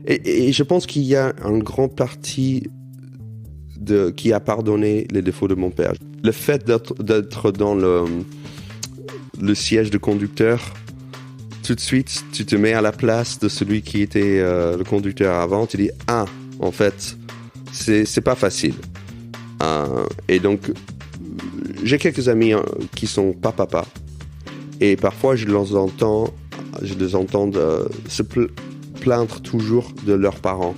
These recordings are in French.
Et je pense qu'il y a un grand parti qui a pardonné les défauts de mon père. Le fait d'être dans le siège de conducteur, tout de suite, tu te mets à la place de celui qui était le conducteur avant. Tu dis, en fait, c'est pas facile. Et donc, j'ai quelques amis qui sont pas papa. Et parfois, je les entends se plaindre toujours de leurs parents.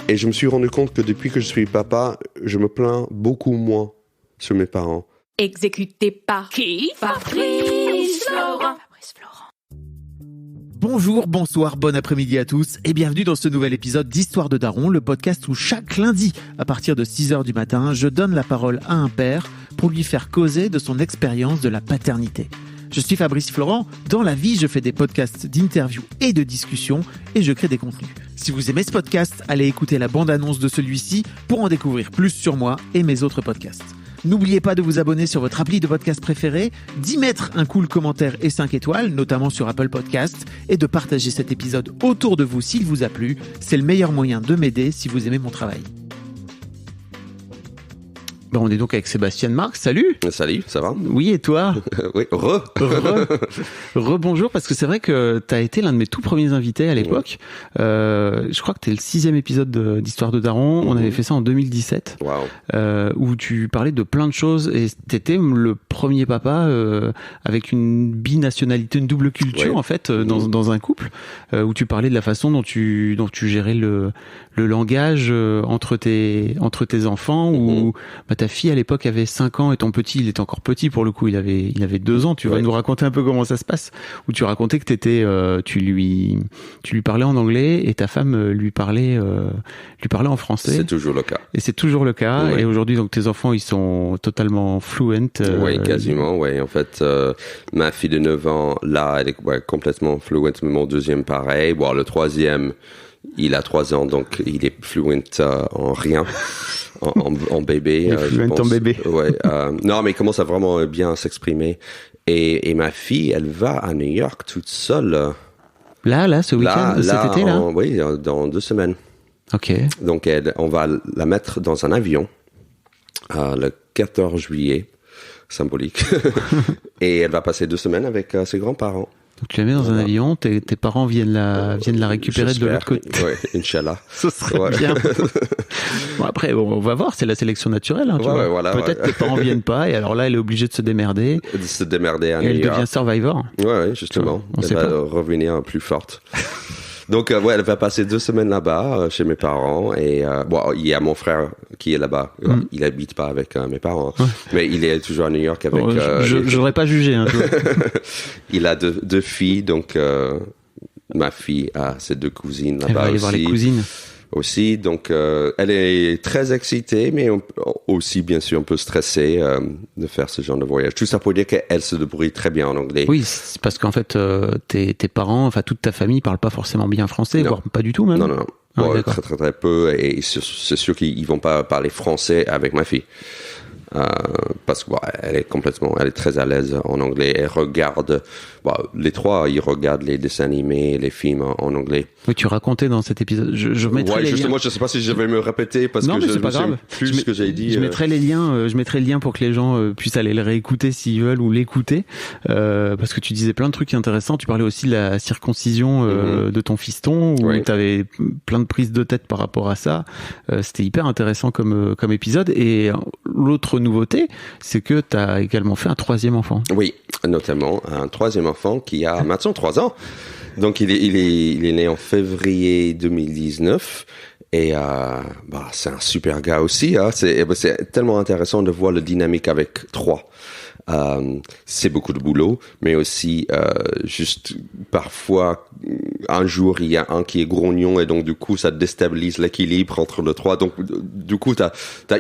Et je me suis rendu compte que depuis que je suis papa, je me plains beaucoup moins sur mes parents. Exécuté par qui? Fabrice Florent. Bonjour, bonsoir, bon après-midi à tous et bienvenue dans ce nouvel épisode d'Histoire de Daron, le podcast où chaque lundi, à partir de 6h du matin, je donne la parole à un père pour lui faire causer de son expérience de la paternité. Je suis Fabrice Florent, dans la vie je fais des podcasts d'interviews et de discussions et je crée des contenus. Si vous aimez ce podcast, allez écouter la bande-annonce de celui-ci pour en découvrir plus sur moi et mes autres podcasts. N'oubliez pas de vous abonner sur votre appli de podcast préféré, d'y mettre un cool commentaire et 5 étoiles, notamment sur Apple Podcasts, et de partager cet épisode autour de vous s'il vous a plu. C'est le meilleur moyen de m'aider si vous aimez mon travail. On est donc avec Sébastien Marx. Salut. Salut, ça va? Oui, et toi? Oui, Bonjour, parce que c'est vrai que tu as été l'un de mes tout premiers invités à l'époque. Je crois que tu es le 6e épisode d'Histoire de Daron. On avait fait ça en 2017. Wow. Où tu parlais de plein de choses et tu étais le premier papa avec une binationalité, une double culture en fait, dans un couple, où tu parlais de la façon dont tu gérais le langage entre tes enfants, où ta fille à l'époque avait 5 ans et ton petit, il était encore petit pour le coup, il avait 2 ans. Tu vas nous raconter un peu comment ça se passe, où tu racontais que tu lui parlais en anglais et ta femme lui parlait en français. C'est toujours le cas. Et c'est toujours le cas. Oui. Et aujourd'hui, donc tes enfants, ils sont totalement fluent. Oui, quasiment. Oui, en fait, ma fille de 9 ans, là, elle est complètement fluent. Mais mon deuxième, pareil. Bon, le troisième, il a 3 ans, donc il est fluent en rien. En bébé, je pense. En bébé. Ouais. Non, mais il commence à vraiment bien s'exprimer. Et ma fille, elle va à New York toute seule. Là, ce week-end, cet été, là. Oui, dans 2 semaines. Ok. Donc, on va la mettre dans un avion le 14 juillet, symbolique. Et elle va passer 2 semaines avec ses grands-parents. Donc tu la mets dans un avion, tes parents viennent la récupérer de l'autre côté. Ouais, Inch'Allah. Ce serait bien. Bon, après, on va voir, c'est la sélection naturelle. Hein, tu vois. Voilà, peut-être tes parents viennent pas, et alors là, elle est obligée de se démerder. À New York. Et elle devient Survivor. Ouais, justement. Elle va revenir plus forte. Donc, elle va passer 2 semaines là-bas, chez mes parents. Et il y a mon frère qui est là-bas. Il habite pas avec mes parents, mais il est toujours à New York avec... j'aurais pas jugé. Hein, il a deux filles, donc ma fille a ses 2 cousines là-bas. Elle va aller voir les cousines. Aussi, donc elle est très excitée, mais aussi bien sûr un peu stressée de faire ce genre de voyage. Tout ça pour dire qu'elle se débrouille très bien en anglais. Oui, c'est parce qu'en fait tes parents, enfin toute ta famille parle pas forcément bien français, voire pas du tout même. Non. Très très très peu, et c'est sûr qu'ils vont pas parler français avec ma fille. Parce que elle est très à l'aise en anglais. Elle regarde, les 3, ils regardent les dessins animés, les films en anglais. Oui, tu racontais dans cet épisode. Je mettrai les liens. Je sais pas si je vais me répéter parce que je me souviens plus ce que j'ai dit. Je mettrai les liens. Je mettrai le lien pour que les gens puissent aller le réécouter s'ils veulent ou l'écouter, parce que tu disais plein de trucs intéressants. Tu parlais aussi de la circoncision de ton fiston, où tu avais plein de prises de tête par rapport à ça. C'était hyper intéressant comme épisode. Et l'autre nouveauté, c'est que tu as également fait un 3e enfant. Oui, notamment un 3e enfant qui a maintenant 3 ans. Donc il est né en février 2019 et c'est un super gars aussi. Hein. C'est tellement intéressant de voir la dynamique avec 3. C'est beaucoup de boulot, mais aussi juste parfois un jour il y a un qui est grognon et donc du coup ça déstabilise l'équilibre entre le 3. Donc du coup t'as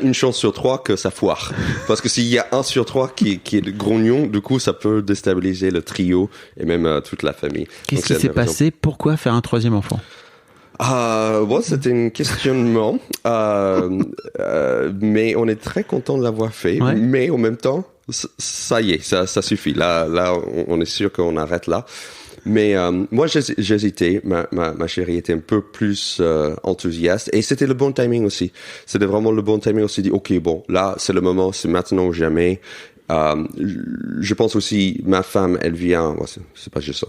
une chance sur 3 que ça foire, parce que s'il y a 1 sur 3 qui est grognon, du coup ça peut déstabiliser le trio et même toute la famille. Qu'est-ce qui s'est passé? Pourquoi faire un 3e enfant? C'était un questionnement, mais on est très content de l'avoir fait. Mais en même temps, ça y est, ça suffit. Là, on est sûr qu'on arrête là. Mais moi, j'hésitais. Ma chérie était un peu plus enthousiaste. Et c'était le bon timing aussi. C'était vraiment le bon timing. On s'est dit, OK, bon, là, c'est le moment, c'est maintenant ou jamais. Je pense aussi, ma femme, elle vient, c'est pas juste ça,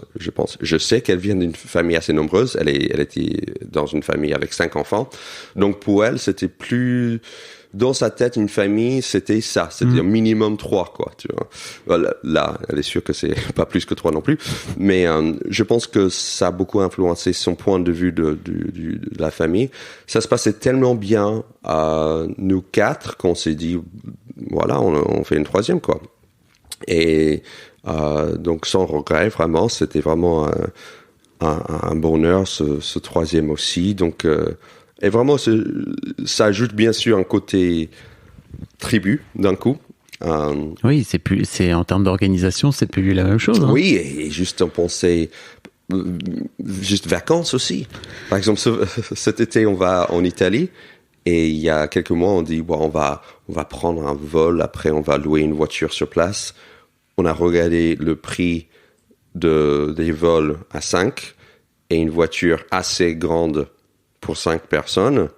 je sais qu'elle vient d'une famille assez nombreuse. Elle était dans une famille avec 5 enfants. Donc pour elle, c'était plus, dans sa tête, une famille, c'était ça. C'était un minimum 3, quoi, tu vois. Là, elle est sûre que c'est pas plus que 3 non plus. Mais, je pense que ça a beaucoup influencé son point de vue de la famille. Ça se passait tellement bien, nous 4, qu'on s'est dit, voilà, on fait une 3e, quoi. Et donc sans regret, vraiment, c'était vraiment un bonheur ce 3e aussi. Donc et vraiment, ça ajoute bien sûr un côté tribu d'un coup. Oui, c'est en termes d'organisation, c'est plus la même chose. Hein. Oui, et juste on pensait juste vacances aussi. Par exemple, cet été, on va en Italie. Et il y a quelques mois, on dit, bon, on va prendre un vol, après on va louer une voiture sur place. On a regardé le prix des vols à 5 et une voiture assez grande pour 5 personnes.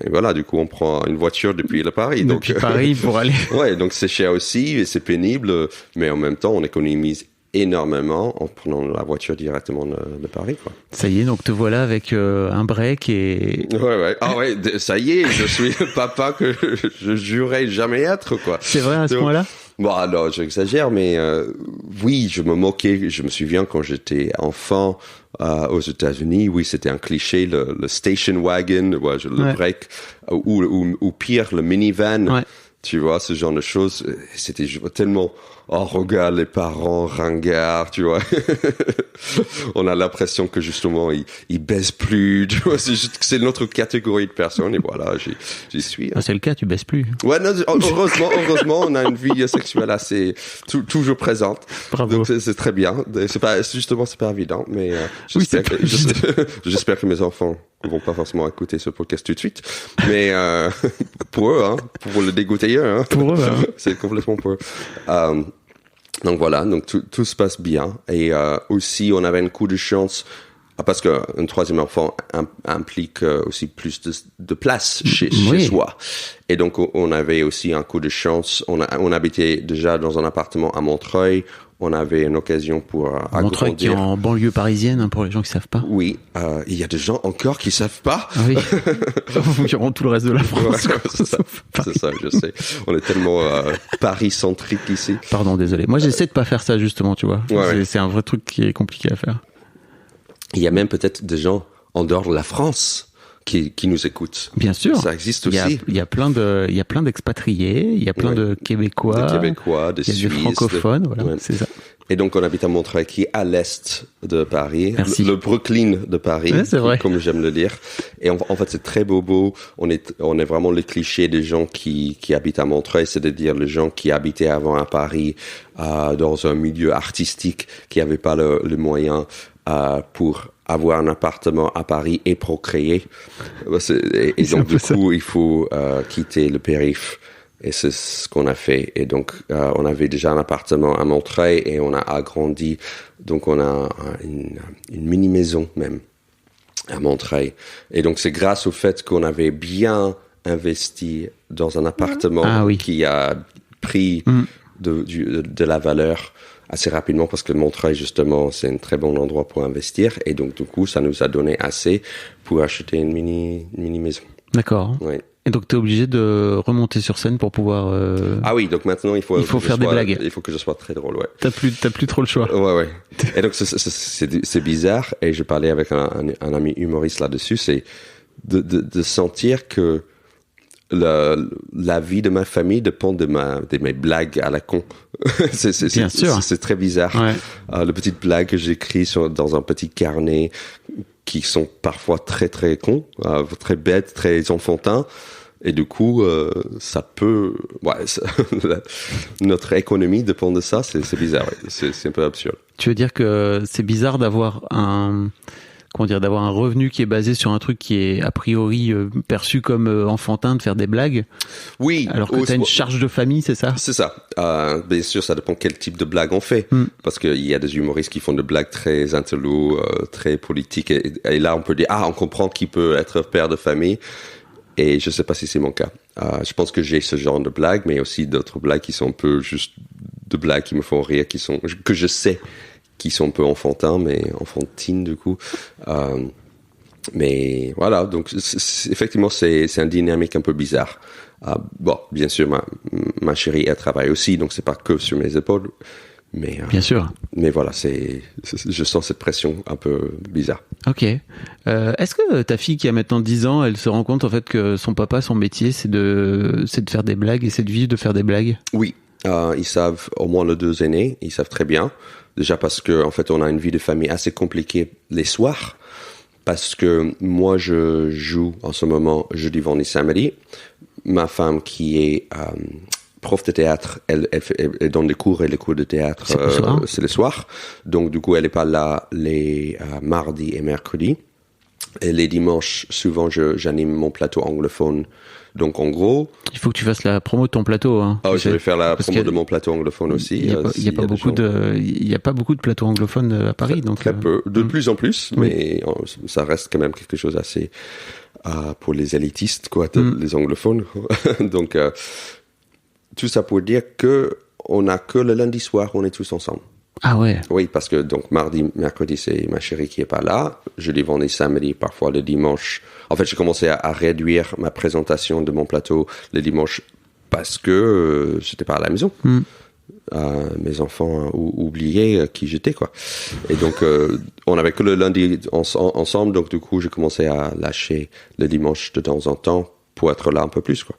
Et voilà, du coup, on prend une voiture depuis le Paris. Depuis Paris pour aller. Ouais, donc c'est cher aussi et c'est pénible, mais en même temps, on économise énormément en prenant la voiture directement de Paris, quoi. Ça y est, donc te voilà avec un break et... Ouais. Ah ouais, ça y est, je suis le papa que je jurais jamais être, quoi. C'est vrai à ce point-là? Bon, alors, j'exagère, mais oui, je me moquais. Je me souviens quand j'étais enfant aux États-Unis, oui, c'était un cliché, le station wagon, le break, ou pire, le minivan. Ouais. Tu vois, ce genre de choses, c'était tellement, oh, regarde les parents ringards, tu vois. On a l'impression que justement, ils baissent plus, tu vois, c'est notre catégorie de personnes, et voilà, j'y suis. Hein. Ah, c'est le cas, tu baisses plus. Ouais, non, heureusement, on a une vie sexuelle assez, toujours présente. Bravo. Donc, c'est très bien. C'est pas évident, mais, j'espère que mes enfants vont pas forcément écouter ce podcast tout de suite, mais pour eux, hein, pour le dégoûter, hein, pour eux, hein. C'est complètement pour eux. Donc voilà, donc tout se passe bien, et aussi on avait un coup de chance parce qu'un 3e enfant implique aussi plus de place chez soi, et donc on avait aussi un coup de chance. On habitait déjà dans un appartement à Montreuil. On avait une occasion pour agrandir. Montreuil qui est en banlieue parisienne, hein, pour les gens qui savent pas. Oui, il y a des gens encore qui savent pas. Ah oui. Qui auront tout le reste de la France. Ouais, c'est ça, je sais. On est tellement Paris-centrique ici. Pardon, désolé. Moi, j'essaie de pas faire ça, justement, tu vois. Ouais. C'est un vrai truc qui est compliqué à faire. Il y a même peut-être des gens en dehors de la France qui nous écoutent. Bien sûr. Ça existe aussi. Il y a plein d'expatriés, il y a plein de Québécois. Des Suisses. Des francophones, voilà, ouais. c'est ça. Et donc, on habite à Montreuil, qui est à l'est de Paris. Merci. Le Brooklyn de Paris. Ouais, c'est vrai. Comme j'aime le dire. Et en fait, c'est très beau. On est vraiment les clichés des gens qui habitent à Montreuil, c'est-à-dire les gens qui habitaient avant à Paris, dans un milieu artistique, qui n'avaient pas le moyen, pour avoir un appartement à Paris et procréer. Et donc, du coup, il faut quitter le périph'. Et c'est ce qu'on a fait. Et donc, on avait déjà un appartement à Montreuil et on a agrandi. Donc, on a une mini-maison même à Montreuil. Et donc, c'est grâce au fait qu'on avait bien investi dans un appartement qui a pris de la valeur assez rapidement, parce que Montreuil, justement, c'est un très bon endroit pour investir. Et donc, du coup, ça nous a donné assez pour acheter une mini-maison. D'accord. Oui. Et donc, tu es obligé de remonter sur scène pour pouvoir... Ah oui, donc maintenant, il faut faire des blagues. Il faut que je sois très drôle, ouais. T'as plus trop le choix. Ouais. Et donc, c'est bizarre, et je parlais avec un ami humoriste là-dessus, c'est de sentir que la vie de ma famille dépend de mes blagues à la con. Bien sûr. C'est très bizarre. Ouais. Les petites blagues que j'écris dans un petit carnet, qui sont parfois très très cons, très bêtes, très enfantins, et du coup ça peut, notre économie dépend de ça. C'est bizarre, ouais. C'est un peu absurde. Tu veux dire que c'est bizarre d'avoir comment dire, d'avoir un revenu qui est basé sur un truc qui est a priori perçu comme enfantin, de faire des blagues. Oui. Alors que t'as une charge de famille, c'est ça? C'est ça. Bien sûr, ça dépend quel type de blague on fait. Parce qu'il y a des humoristes qui font des blagues très intello, très politiques. Et là, on peut dire, on comprend qui peut être père de famille. Et je sais pas si c'est mon cas. Je pense que j'ai ce genre de blagues, mais aussi d'autres blagues qui sont un peu juste de blagues qui me font rire, que je sais qui sont un peu enfantins, mais enfantines du coup. Mais voilà, donc effectivement, c'est une dynamique un peu bizarre. Bon, bien sûr, ma chérie, elle travaille aussi, donc c'est pas que sur mes épaules. Mais, bien sûr. Mais voilà, je sens cette pression un peu bizarre. Ok. Est-ce que ta fille qui a maintenant 10 ans, elle se rend compte en fait que son papa, son métier, c'est de faire des blagues et c'est de vivre de faire des blagues? Oui. Ils savent, au moins les 2 aînés, ils savent très bien. Déjà parce que, en fait, on a une vie de famille assez compliquée les soirs. Parce que moi, je joue en ce moment jeudi, vendredi, samedi. Ma femme qui est prof de théâtre, elle donne des cours et les cours de théâtre, c'est le soir. Donc, du coup, elle n'est pas là les mardis et mercredis. Et les dimanches, souvent, j'anime mon plateau anglophone. Donc, en gros... Il faut que tu fasses la promo de ton plateau. Hein, je vais faire la promo de mon plateau anglophone aussi. Il n'y a pas beaucoup de plateaux anglophones à Paris. Très peu. De plus en plus, mais ça reste quand même quelque chose assez... pour les élitistes, quoi, les anglophones. Donc, tout ça pour dire que on n'a que le lundi soir, on est tous ensemble. Ah ouais. Oui, parce que donc mardi, mercredi, c'est ma chérie qui est pas là. Jeudi, vendredi, samedi, parfois le dimanche. En fait, j'ai commencé à réduire ma présentation de mon plateau le dimanche parce que j'étais pas à la maison. Mes enfants oubliaient qui j'étais, quoi. Et donc, on avait que le lundi ensemble, donc du coup, j'ai commencé à lâcher le dimanche de temps en temps pour être là un peu plus, quoi.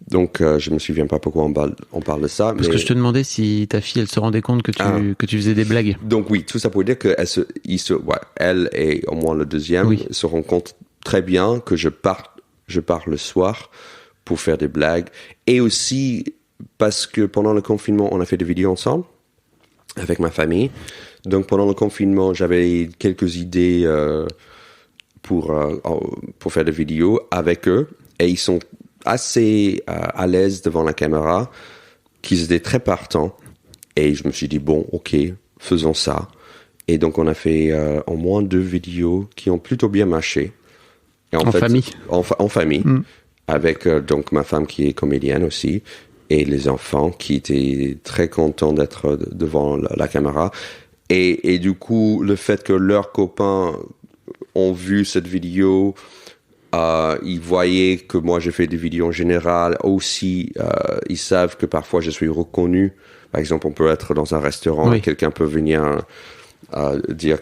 Donc, je me souviens pas pourquoi on parle de ça. Parce que je te demandais si ta fille, elle se rendait compte que tu faisais des blagues. Donc oui, tout ça pour dire que elle et au moins le deuxième se rendent compte très bien que je pars le soir pour faire des blagues. Et aussi parce que pendant le confinement, on a fait des vidéos ensemble avec ma famille. Donc pendant le confinement, j'avais quelques idées pour faire des vidéos avec eux. Et ils sont assez à l'aise devant la caméra, qu'ils étaient très partants. Et je me suis dit, bon, ok, faisons ça. Et donc, on a fait au moins 2 vidéos qui ont plutôt bien marché. Et en fait, famille en famille. Avec donc ma femme qui est comédienne aussi. Et les enfants qui étaient très contents d'être devant la caméra. Et du coup, le fait que leurs copains ont vu cette vidéo... ils voyaient que moi j'ai fait des vidéos en général aussi. Ils savent que parfois je suis reconnu. Par exemple, on peut être dans un restaurant et quelqu'un peut venir dire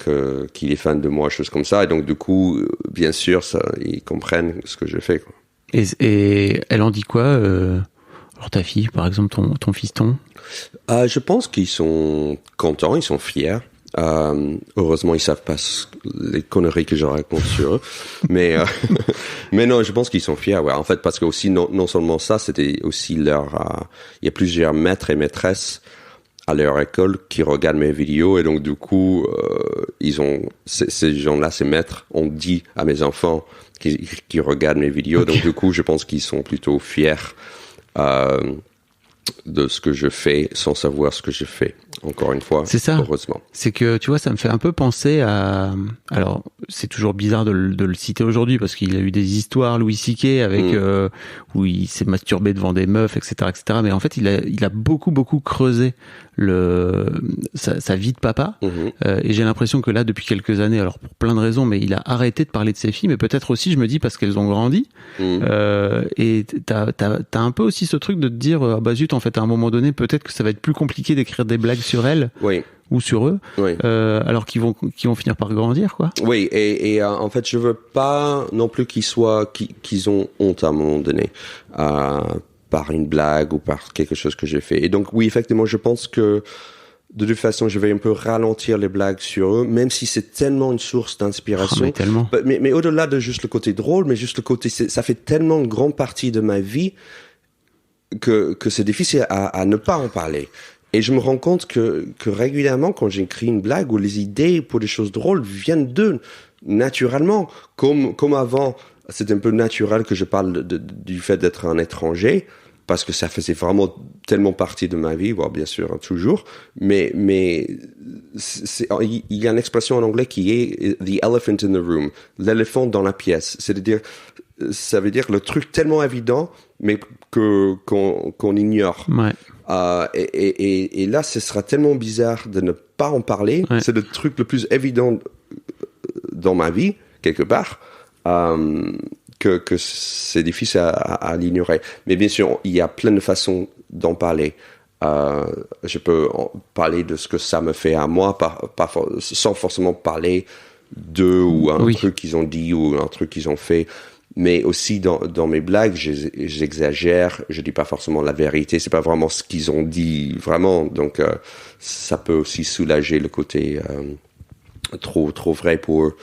qu'il est fan de moi, choses comme ça. Et donc du coup, bien sûr, ils comprennent ce que je fais, quoi. Et elle en dit quoi alors ta fille, par exemple, ton fiston? Je pense qu'ils sont contents, ils sont fiers. Heureusement, ils savent pas les conneries que je raconte sur eux, mais non, je pense qu'ils sont fiers. Ouais, en fait, parce que aussi non seulement ça, c'était aussi il y a plusieurs maîtres et maîtresses à leur école qui regardent mes vidéos et donc du coup, ces gens-là, ces maîtres, ont dit à mes enfants qui regardent mes vidéos. Okay. Donc du coup, je pense qu'ils sont plutôt fiers de ce que je fais sans savoir ce que je fais. Encore une fois, c'est ça. Heureusement. C'est que, tu vois, ça me fait un peu penser à... Alors, c'est toujours bizarre de le citer aujourd'hui parce qu'il a eu des histoires, Louis C.K., avec où il s'est masturbé devant des meufs, etc., etc. Mais en fait, il a beaucoup creusé sa vie de papa. Et j'ai l'impression que là, depuis quelques années, alors pour plein de raisons, mais il a arrêté de parler de ses filles, mais peut-être aussi, je me dis, parce qu'elles ont grandi. Et t'as un peu aussi ce truc de te dire, ah bah zut, en fait, à un moment donné, peut-être que ça va être plus compliqué d'écrire des blagues sur elles ou sur eux, alors qu'ils vont finir par grandir, quoi. Oui, et en fait, je veux pas non plus qu'ils ont honte à un moment donné par une blague ou par quelque chose que j'ai fait. Et donc, oui, effectivement, je pense que de toute façon, je vais un peu ralentir les blagues sur eux, même si c'est tellement une source d'inspiration. Mais tellement. Mais au-delà de juste le côté drôle, mais juste le côté, ça fait tellement une grande partie de ma vie que c'est difficile à ne pas en parler. Et je me rends compte que régulièrement, quand j'écris une blague ou les idées pour des choses drôles viennent d'eux. naturellement. Comme avant, c'était un peu naturel que je parle du fait d'être un étranger, parce que ça faisait vraiment tellement partie de ma vie, voire bien sûr, hein, toujours. Mais il y a une expression en anglais qui est « the elephant in the room », l'éléphant dans la pièce. C'est-à-dire, ça veut dire le truc tellement évident, mais qu'on ignore. Ouais. Et là, ce sera tellement bizarre de ne pas en parler. Ouais. C'est le truc le plus évident dans ma vie, quelque part, que c'est difficile à l'ignorer. Mais bien sûr, il y a plein de façons d'en parler. Je peux parler de ce que ça me fait à moi, sans forcément parler d'eux ou un truc qu'ils ont dit ou un truc qu'ils ont fait. Mais aussi dans mes blagues, j'exagère, je dis pas forcément la vérité, c'est pas vraiment ce qu'ils ont dit vraiment, donc ça peut aussi soulager le côté trop vrai pour eux.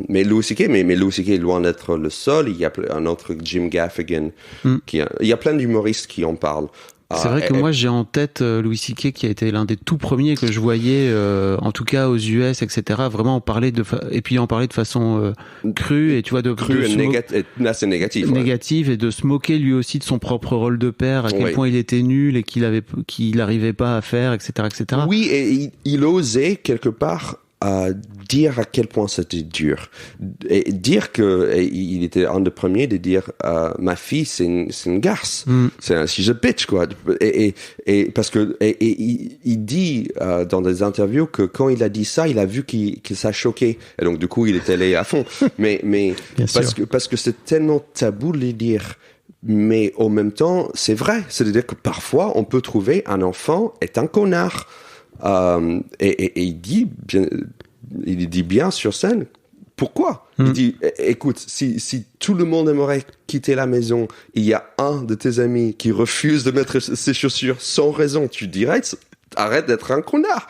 Mais Louis C.K. est loin d'être le seul. Il y a un autre Jim Gaffigan, il y a plein d'humoristes qui en parlent. C'est vrai que moi j'ai en tête Louis C.K. qui a été l'un des tout premiers que je voyais, en tout cas aux US, etc. Vraiment en parler et puis en parler de façon crue et tu vois là c'est négatif. Négative et de se moquer lui aussi de son propre rôle de père, à quel point il était nul et qu'il n'arrivait pas à faire, etc., etc. Oui, et il osait quelque part dire à quel point c'était dur, et dire il était un des premiers de dire ma fille c'est une garce, she's a bitch quoi, et parce que il dit dans des interviews que quand il a dit ça, il a vu que ça choquait, et donc du coup il est allé à fond, mais parce que c'est tellement tabou de les dire. Mais en même temps c'est vrai, c'est-à-dire que parfois on peut trouver un enfant est un connard. Et il dit bien sur scène pourquoi. Il dit écoute, si tout le monde aimerait quitter la maison, il y a un de tes amis qui refuse de mettre ses chaussures sans raison, tu dirais arrête d'être un connard.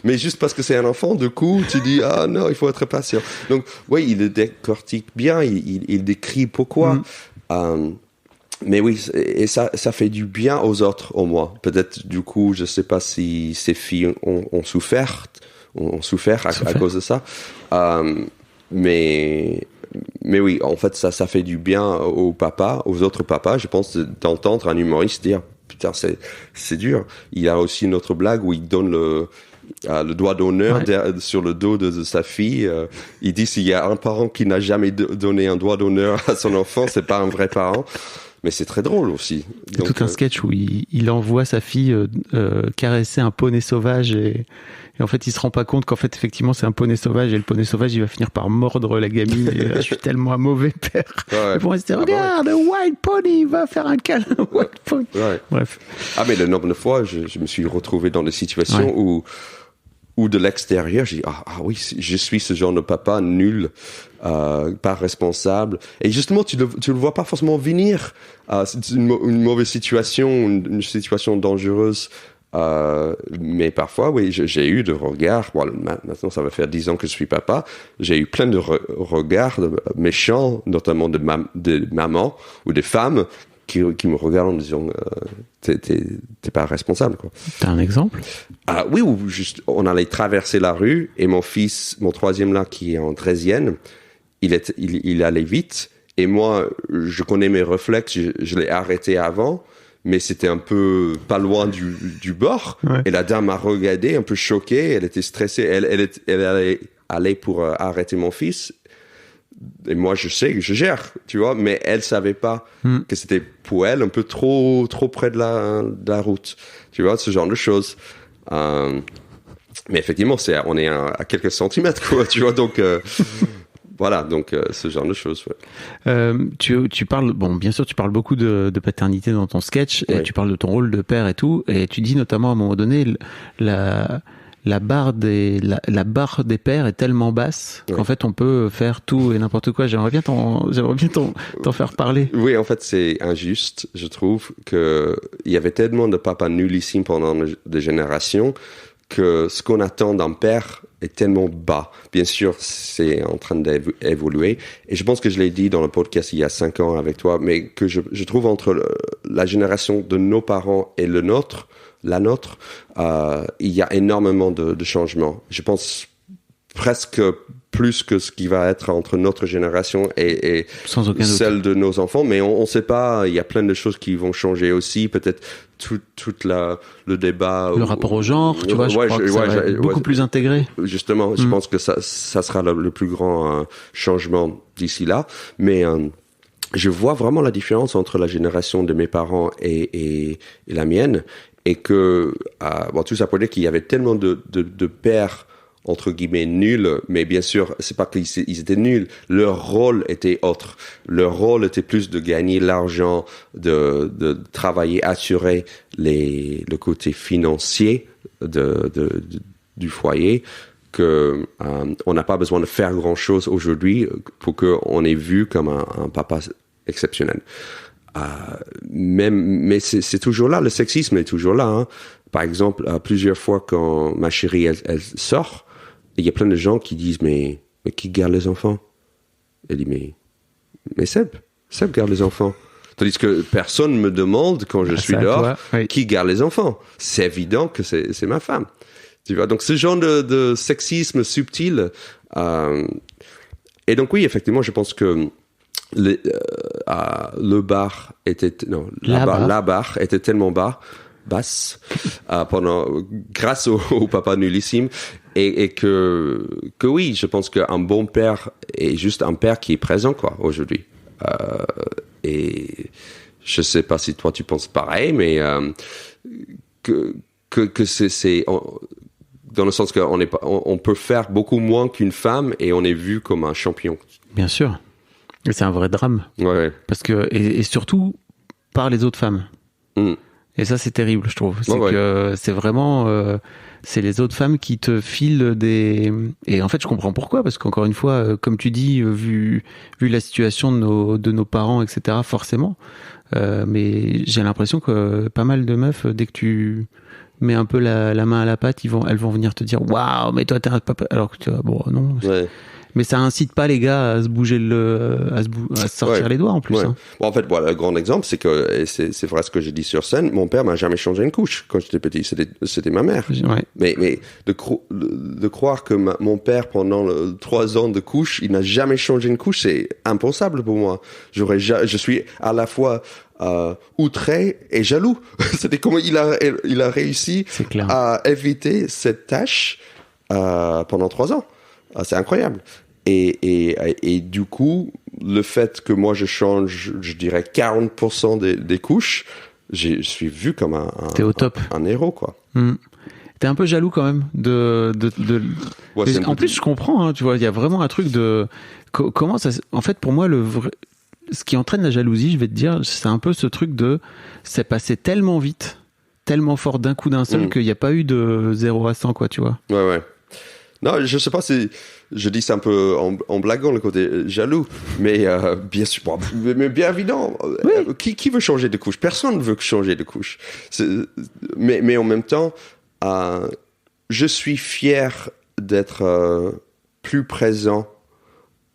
Mais juste parce que c'est un enfant, du coup tu dis ah non, il faut être patient. Donc oui, il le décortique bien, il décrit pourquoi. Mais oui, et ça fait du bien aux autres, au moins. Peut-être, du coup, je sais pas si ces filles ont souffert à cause de ça. Mais oui, en fait, ça fait du bien aux autres papas, je pense, d'entendre un humoriste dire, putain, c'est dur. Il y a aussi une autre blague où il donne le doigt d'honneur sur le dos de sa fille. Il dit, s'il y a un parent qui n'a jamais donné un doigt d'honneur à son enfant, c'est pas un vrai parent. Mais c'est très drôle aussi. Il y a tout un sketch où il envoie sa fille caresser un poney sauvage et en fait il se rend pas compte qu'en fait effectivement c'est un poney sauvage et le poney sauvage il va finir par mordre la gamine et je suis tellement un mauvais père. Et pour moi c'était regarde, White Pony va faire un câlin White Pony. Ouais. Bref. Ah mais le nombre de fois je me suis retrouvé dans des situations où de l'extérieur, j'ai dit, ah oui, je suis ce genre de papa nul, pas responsable. Et justement, tu le vois pas forcément venir. C'est une mauvaise situation, une situation dangereuse. Mais parfois, oui, j'ai eu de regards. Bon, maintenant, ça va faire 10 ans que je suis papa. J'ai eu plein de regards méchants, notamment de mamans ou des femmes qui me regardent en me disant t'es pas responsable quoi. T'as un exemple? Oui, ou juste on allait traverser la rue et mon fils, mon troisième là qui est en 13e, il allait vite et moi je connais mes réflexes, je l'ai arrêté avant, mais c'était un peu pas loin du bord. Et la dame m'a regardé un peu choquée, elle était stressée, elle allait pour arrêter mon fils. Et moi, je sais que je gère, tu vois, mais elle savait pas que c'était pour elle un peu trop près de la route, tu vois, ce genre de choses. Mais effectivement, on est à quelques centimètres, quoi, tu vois, donc voilà, donc ce genre de choses. Ouais. Tu parles, bon, bien sûr, tu parles beaucoup de paternité dans ton sketch, et tu parles de ton rôle de père et tout, et tu dis notamment à un moment donné la barre des pères est tellement basse qu'en fait on peut faire tout et n'importe quoi. J'aimerais bien t'en faire parler. Oui, en fait c'est injuste, je trouve, que il y avait tellement de papas nullissimes pendant des générations que ce qu'on attend d'un père est tellement bas. Bien sûr, c'est en train d'évoluer. Et je pense que je l'ai dit dans le podcast il y a 5 ans avec toi, mais que je trouve entre la génération de nos parents et la nôtre, il y a énormément de changements. Je pense presque plus que ce qui va être entre notre génération et Sans aucun doute. celle de nos enfants, mais on sait pas, il y a plein de choses qui vont changer aussi, peut-être tout le débat. Le rapport au genre, tu vois, je crois que ça va être beaucoup plus intégré. Justement, je pense que ça sera le plus grand changement d'ici là, mais je vois vraiment la différence entre la génération de mes parents et la mienne, et que tout ça pour dire qu'il y avait tellement de pères entre guillemets nuls, mais bien sûr, c'est pas qu'ils étaient nuls. Leur rôle était autre. Leur rôle était plus de gagner l'argent, de travailler, assurer le côté financier du foyer, que on n'a pas besoin de faire grand chose aujourd'hui pour qu'on ait vu comme un papa exceptionnel. Mais c'est toujours là, le sexisme est toujours là, hein. Par exemple, plusieurs fois quand ma chérie elle sort, il y a plein de gens qui disent mais qui garde les enfants? Elle dit mais Seb garde les enfants. Tandis que personne me demande quand je suis dehors qui garde les enfants. C'est évident que c'est ma femme. Tu vois, donc ce genre de sexisme subtil. Et donc oui, effectivement, je pense que la barre était tellement basse grâce au papa nullissime, et que oui, je pense qu'un bon père est juste un père qui est présent quoi aujourd'hui. Et je sais pas si toi tu penses pareil, mais que c'est dans le sens qu'on peut faire beaucoup moins qu'une femme et on est vu comme un champion. Bien sûr. Et c'est un vrai drame. Ouais. Parce que, et surtout par les autres femmes. Et ça, c'est terrible, je trouve. C'est que c'est vraiment, c'est les autres femmes qui te filent des. Et en fait, je comprends pourquoi, parce qu'encore une fois, comme tu dis, vu la situation de nos parents, etc., forcément. Mais j'ai l'impression que pas mal de meufs, dès que tu mets un peu la main à la pâte, elles vont venir te dire waouh, mais toi t'es un papa. Alors que tu vois, bon, non. Ouais. Mais ça incite pas les gars à se bouger à se sortir les doigts en plus. Hein. Bon, en fait, voilà, le grand exemple, c'est que, et c'est vrai ce que j'ai dit sur scène, mon père m'a jamais changé une couche quand j'étais petit. C'était ma mère. Ouais. Mais de croire que mon père, pendant 3 ans de couche, il n'a jamais changé une couche, c'est impensable pour moi. Je suis à la fois outré et jaloux. C'était comment il a réussi à éviter cette tâche pendant 3 ans. C'est incroyable. Et du coup, le fait que moi je change, je dirais 40% des couches, je suis vu comme T'es au top. Un héros, quoi. T'es un peu jaloux quand même Ouais, en plus, je comprends, hein, tu vois, il y a vraiment un truc de comment ça. En fait, pour moi, ce qui entraîne la jalousie, je vais te dire, c'est un peu ce truc de c'est passé tellement vite, tellement fort d'un coup d'un seul qu'il n'y a pas eu de 0 à 100, quoi, tu vois. Ouais. Non, je sais pas si je dis ça un peu en blaguant le côté jaloux, mais bien sûr, mais bien évident. Oui. Qui veut changer de couche? Personne ne veut changer de couche. Mais en même temps, je suis fier d'être plus présent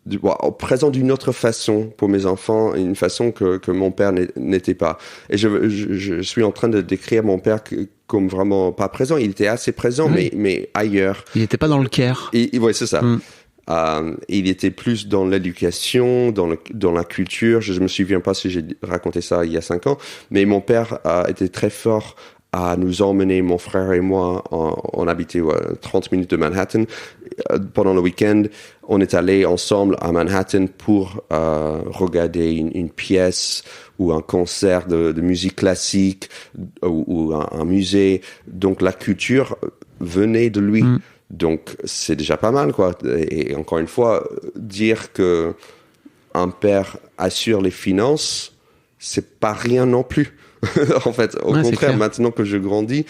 d'une autre façon pour mes enfants, une façon que mon père n'était pas. Et je suis en train de décrire mon père comme vraiment pas présent. Il était assez présent, mais ailleurs. Il n'était pas dans le care. Ouais, c'est ça. Il était plus dans l'éducation, dans la culture. Je me souviens pas si j'ai raconté ça il y a 5 ans, mais mon père était très fort à nous emmener, mon frère et moi, on habitait 30 minutes de Manhattan. Pendant le week-end, on est allés ensemble à Manhattan pour regarder une pièce ou un concert de musique classique ou un musée. Donc la culture venait de lui. Donc c'est déjà pas mal, quoi. Et encore une fois, dire que un père assure les finances, c'est pas rien non plus. En fait, au contraire, maintenant que je grandis,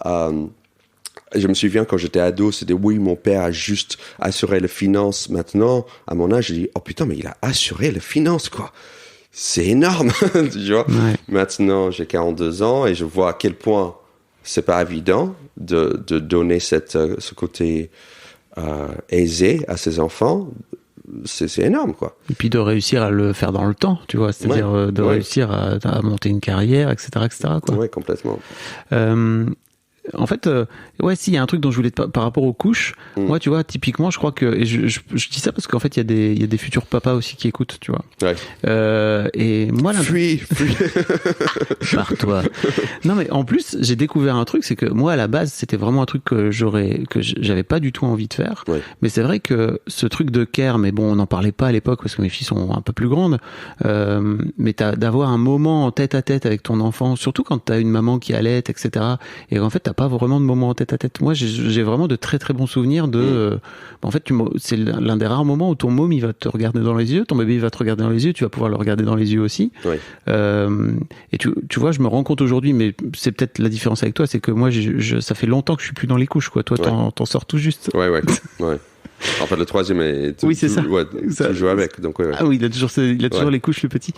je me souviens quand j'étais ado, c'était oui, mon père a juste assuré les finances. Maintenant, à mon âge, je dis oh putain, mais il a assuré les finances, quoi. C'est énorme, tu vois. Ouais. Maintenant, j'ai 42 ans et je vois à quel point c'est pas évident de donner ce côté aisé à ses enfants. C'est énorme, quoi. Et puis de réussir à le faire dans le temps, tu vois, c'est-à-dire réussir à monter une carrière, etc., quoi. Oui, complètement. en fait, ouais, si, il y a un truc dont je voulais par rapport aux couches. Moi, tu vois, typiquement, je crois que, et je dis ça parce qu'en fait, il y a des futurs papas aussi qui écoutent, tu vois. Ouais. Et moi, là. Fuis. Par-toi. Non, mais en plus, j'ai découvert un truc, c'est que moi, à la base, c'était vraiment un truc que j'avais pas du tout envie de faire. Ouais. Mais c'est vrai que ce truc de care, mais bon, on n'en parlait pas à l'époque parce que mes filles sont un peu plus grandes. Mais d'avoir un moment en tête à tête avec ton enfant, surtout quand t'as une maman qui allait, etc. Et en fait, t'as pas vraiment de moment en tête à tête. Moi, j'ai vraiment de très très bons souvenirs de. En fait, c'est l'un des rares moments où ton môme il va te regarder dans les yeux, ton bébé il va te regarder dans les yeux, tu vas pouvoir le regarder dans les yeux aussi. Ouais. Et tu vois, je me rends compte aujourd'hui, mais c'est peut-être la différence avec toi, c'est que moi, ça fait longtemps que je suis plus dans les couches, quoi. Toi, t'en sors tout juste. Ouais. En fait, le troisième est oui, c'est ça. Ouais, tu joues avec, donc ouais. Ah oui, il a toujours les couches, le petit.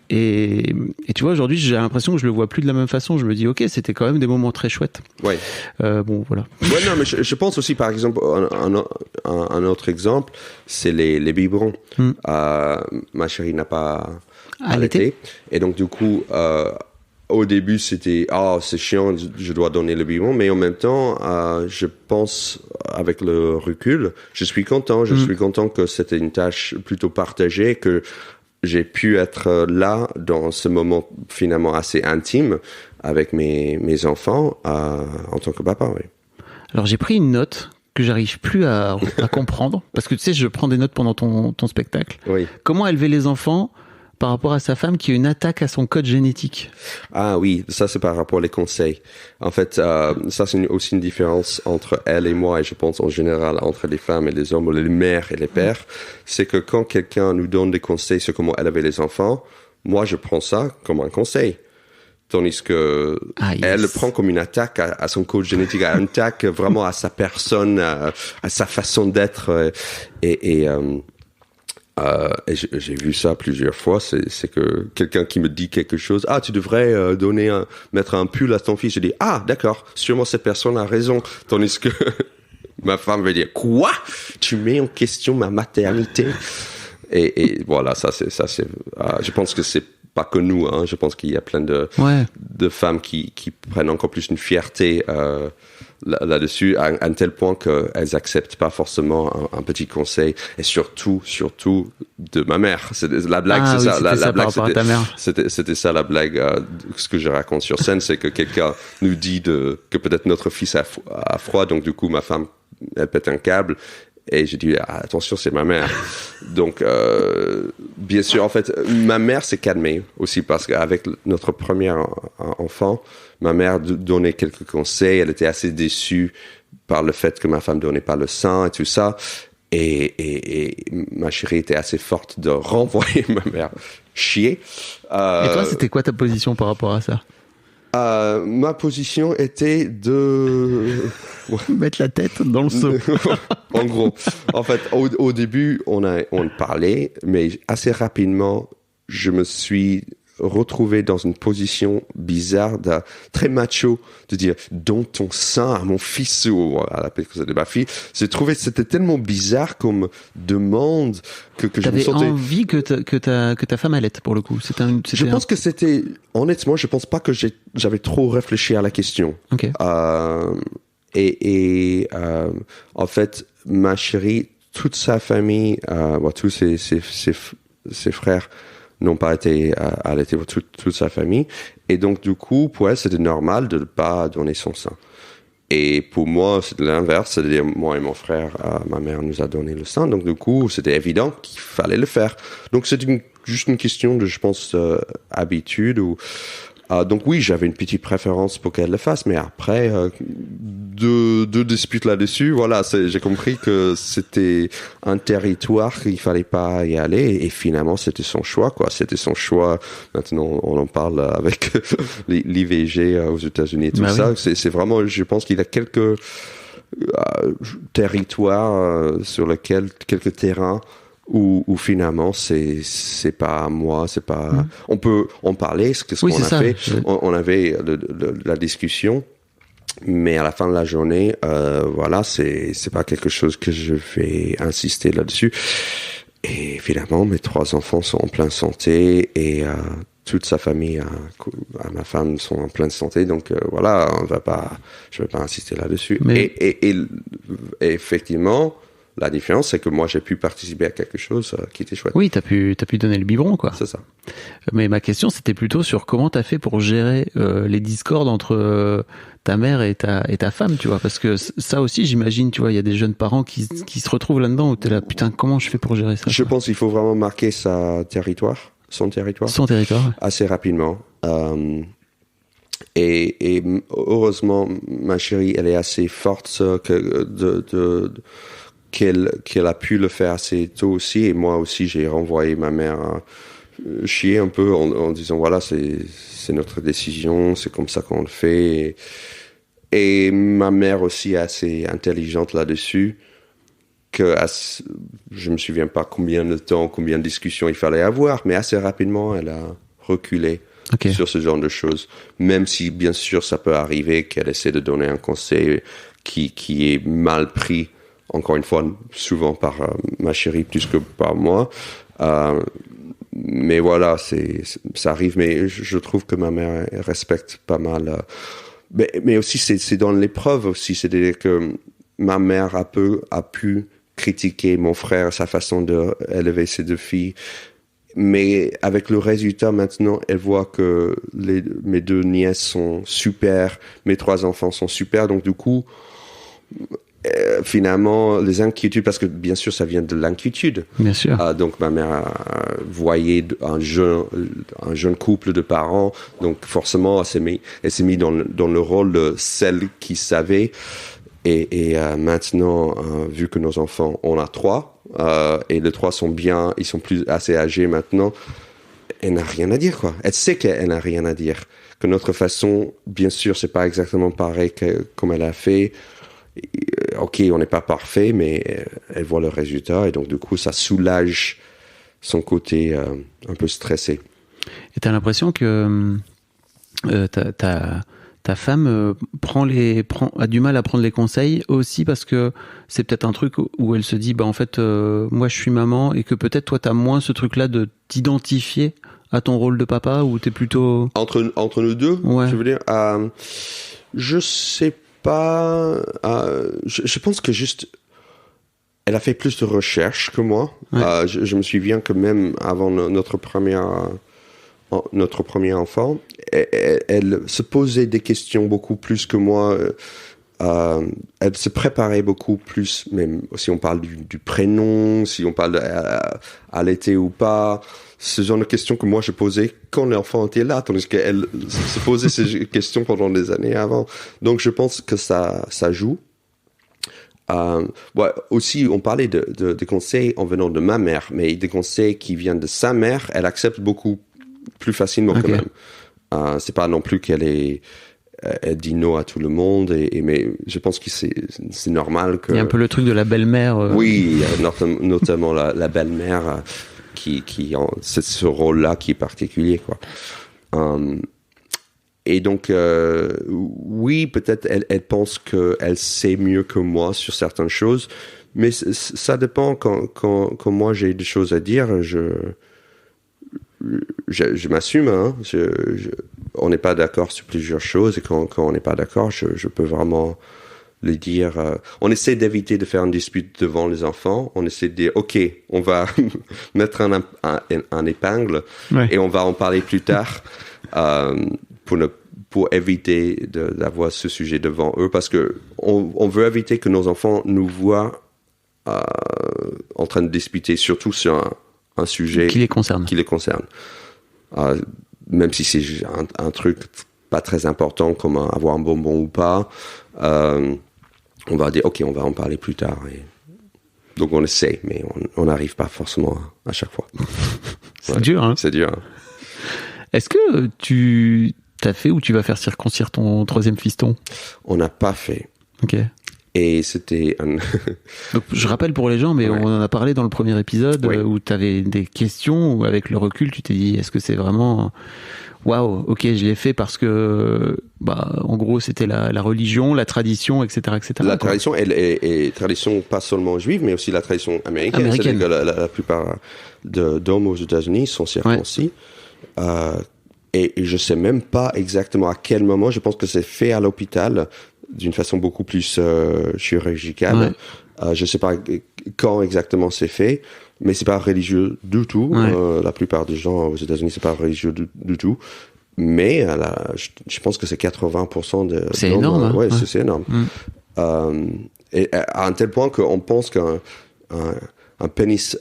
Et tu vois, aujourd'hui, j'ai l'impression que je le vois plus de la même façon. Je me dis, ok, c'était quand même des moments très chouettes. Ouais. Bon, voilà. Ouais, non, mais je pense aussi, par exemple, un autre exemple, c'est les biberons. Ma chérie n'a pas allaité. Et donc, du coup, au début, c'était c'est chiant, je dois donner le biberon, mais en même temps, je pense avec le recul, je suis content. Je suis content que c'était une tâche plutôt partagée, que j'ai pu être là dans ce moment finalement assez intime avec mes enfants en tant que papa. Oui. Alors j'ai pris une note que j'arrive plus à comprendre parce que tu sais, je prends des notes pendant ton spectacle. Oui. Comment élever les enfants par rapport à sa femme qui a une attaque à son code génétique? Ah oui, ça c'est par rapport aux conseils. En fait, ça c'est aussi une différence entre elle et moi, et je pense en général entre les femmes et les hommes, ou les mères et les pères. C'est que quand quelqu'un nous donne des conseils sur comment élever les enfants, moi je prends ça comme un conseil. Tandis que elle le prend comme une attaque à son code génétique, à une attaque vraiment à sa personne, à sa façon d'être. Et j'ai vu ça plusieurs fois, c'est que quelqu'un qui me dit quelque chose, tu devrais mettre un pull à ton fils, je dis d'accord, sûrement cette personne a raison, tandis que ma femme va dire quoi, tu mets en question ma maternité, et voilà, ça c'est je pense que c'est pas que nous, hein, je pense qu'il y a plein de femmes qui prennent encore plus une fierté là-dessus, à un tel point qu'elles acceptent pas forcément un petit conseil, et surtout de ma mère. La blague, c'est ça. La blague, c'était ça la blague. Ce que je raconte sur scène, c'est que quelqu'un nous dit que peut-être notre fils a froid, donc du coup ma femme elle pète un câble. Et j'ai dit, attention, c'est ma mère. Donc, bien sûr, en fait, ma mère s'est calmée aussi parce qu'avec notre premier enfant, ma mère donnait quelques conseils. Elle était assez déçue par le fait que ma femme donnait pas le sein et tout ça. Et ma chérie était assez forte de renvoyer ma mère chier. Et toi, c'était quoi ta position par rapport à ça? Ma position était de mettre la tête dans le seau. En gros, en fait, au début, on parlait, mais assez rapidement, je me suis retrouvé dans une position bizarre, très macho, de dire donne ton sein à mon fils, ou à la que c'était ma fille. J'ai trouvé c'était tellement bizarre comme demande que je me sentais. T'avais envie que ta femme allaite, pour le coup. Je pense que c'était, honnêtement, je pense pas que j'avais trop réfléchi à la question. Okay. En fait, ma chérie, toute sa famille, tous ses frères n'ont pas été allaités, toute sa famille. Et donc, du coup, pour elle, c'était normal de ne pas donner son sein. Et pour moi, c'est l'inverse. C'est-à-dire, moi et mon frère, ma mère nous a donné le sein. Donc, du coup, c'était évident qu'il fallait le faire. Donc, c'est juste une question de, je pense, habitude ou... donc oui, j'avais une petite préférence pour qu'elle le fasse, mais après deux disputes là-dessus, voilà, j'ai compris que c'était un territoire qu'il fallait pas y aller, et finalement c'était son choix, quoi. C'était son choix. Maintenant, on en parle avec l'IVG aux États-Unis et tout ça. Oui. C'est vraiment, je pense qu'il y a quelques territoires sur lesquels, quelques terrains où finalement c'est pas moi, c'est pas. On peut en parler, ce qu'on a fait. On avait la discussion, mais à la fin de la journée, voilà, c'est pas quelque chose que je vais insister là-dessus. Et finalement, mes 3 enfants sont en pleine santé et toute sa famille à ma femme sont en pleine santé, donc voilà, je vais pas insister là-dessus. Mais... Et effectivement, la différence, c'est que moi, j'ai pu participer à quelque chose qui était chouette. Oui, t'as pu donner le biberon, quoi. C'est ça. Mais ma question, c'était plutôt sur comment t'as fait pour gérer les discordes entre ta mère et ta femme, tu vois, parce que ça aussi, j'imagine, tu vois, il y a des jeunes parents qui se retrouvent là-dedans où t'es là, putain, comment je fais pour gérer ça? Je pense qu'il faut vraiment marquer son territoire. Son territoire, ouais. Assez rapidement. Et heureusement, ma chérie, elle est assez forte qu'elle a pu le faire assez tôt aussi. Et moi aussi, j'ai renvoyé ma mère chier un peu en disant, voilà, c'est notre décision, c'est comme ça qu'on le fait. Et ma mère aussi est assez intelligente là-dessus. Je me souviens pas combien de discussions il fallait avoir, mais assez rapidement, elle a reculé sur ce genre de choses. Même si, bien sûr, ça peut arriver qu'elle essaie de donner un conseil qui est mal pris, encore une fois, souvent par ma chérie plus que par moi. Mais voilà, ça arrive. Mais je trouve que ma mère respecte pas mal. Mais aussi, c'est dans l'épreuve aussi. C'est-à-dire que ma mère a pu critiquer mon frère, sa façon d'élever ses deux filles. Mais avec le résultat maintenant, elle voit que mes deux nièces sont super, mes 3 enfants sont super. Donc du coup, finalement, les inquiétudes, parce que bien sûr, ça vient de l'inquiétude. Bien sûr. Donc ma mère voyait un jeune couple de parents. Donc forcément, elle s'est mise dans le rôle de celle qui savait. Et maintenant, vu que nos enfants, on a 3, et les 3 sont bien, ils sont assez âgés maintenant, elle n'a rien à dire, quoi. Elle sait qu'elle n'a rien à dire. Que notre façon, bien sûr, c'est pas exactement pareil comme elle a fait. Ok, on n'est pas parfait, mais elle voit le résultat, et donc du coup, ça soulage son côté un peu stressé. Et t'as l'impression que ta femme a du mal à prendre les conseils aussi parce que c'est peut-être un truc où elle se dit bah en fait moi je suis maman et que peut-être toi t'as moins ce truc-là de t'identifier à ton rôle de papa ou t'es plutôt entre nous deux, ouais. Je veux dire, je sais pas, je pense que juste elle a fait plus de recherches que moi. Ouais. Je me souviens que même avant notre premier enfant, elle se posait des questions beaucoup plus que moi. Elle se préparait beaucoup plus, même si on parle du prénom, si on parle d'allaiter ou pas, ce genre de questions que moi je posais quand l'enfant était là, tandis qu'elle se posait ces questions pendant des années avant. Donc je pense que ça joue. Ouais, aussi, on parlait des conseils en venant de ma mère, mais des conseils qui viennent de sa mère, elle accepte beaucoup plus facilement quand même. C'est pas non plus elle dit non à tout le monde, mais je pense que c'est normal que... Il y a un peu le truc de la belle-mère. Oui, notamment la belle-mère qui c'est ce rôle-là qui est particulier, quoi. Et donc, oui, peut-être elle pense qu'elle sait mieux que moi sur certaines choses, mais ça dépend. Quand moi j'ai des choses à dire, je m'assume, hein. On n'est pas d'accord sur plusieurs choses, et quand on n'est pas d'accord, je peux vraiment le dire. On essaie d'éviter de faire une dispute devant les enfants. On essaie de dire, ok, on va mettre un épingle, ouais. Et on va en parler plus tard pour éviter d'avoir ce sujet devant eux, parce que on veut éviter que nos enfants nous voient en train de discuter, surtout sur un sujet qui les concerne. Même si c'est un truc pas très important comme avoir un bonbon ou pas, on va dire ok, on va en parler plus tard. Et donc on essaie, mais on n'arrive pas forcément à chaque fois. C'est dur, hein. C'est dur. Est-ce que tu t'as fait ou tu vas faire circoncire ton 3e fiston? On n'a pas fait. Ok. Et c'était Donc, je rappelle pour les gens, mais ouais. On en a parlé dans le premier épisode, oui. Où tu avais des questions, où avec le recul, tu t'es dit, est-ce que c'est vraiment... Waouh, ok, je l'ai fait parce que, en gros, c'était la religion, la tradition, etc., etc. La tradition, elle est tradition pas seulement juive, mais aussi la tradition américaine. C'est-à-dire que la plupart d'hommes aux États-Unis sont circoncis. Ouais. Et je sais même pas exactement à quel moment. Je pense que c'est fait à l'hôpital d'une façon beaucoup plus chirurgicale. Je sais pas quand exactement c'est fait, mais c'est pas religieux du tout. La plupart des gens aux États-Unis, c'est pas religieux du tout. Mais je pense que c'est 80% de. C'est énorme. Hein. Ouais, c'est énorme. Et à un tel point qu'on pense qu'un pénis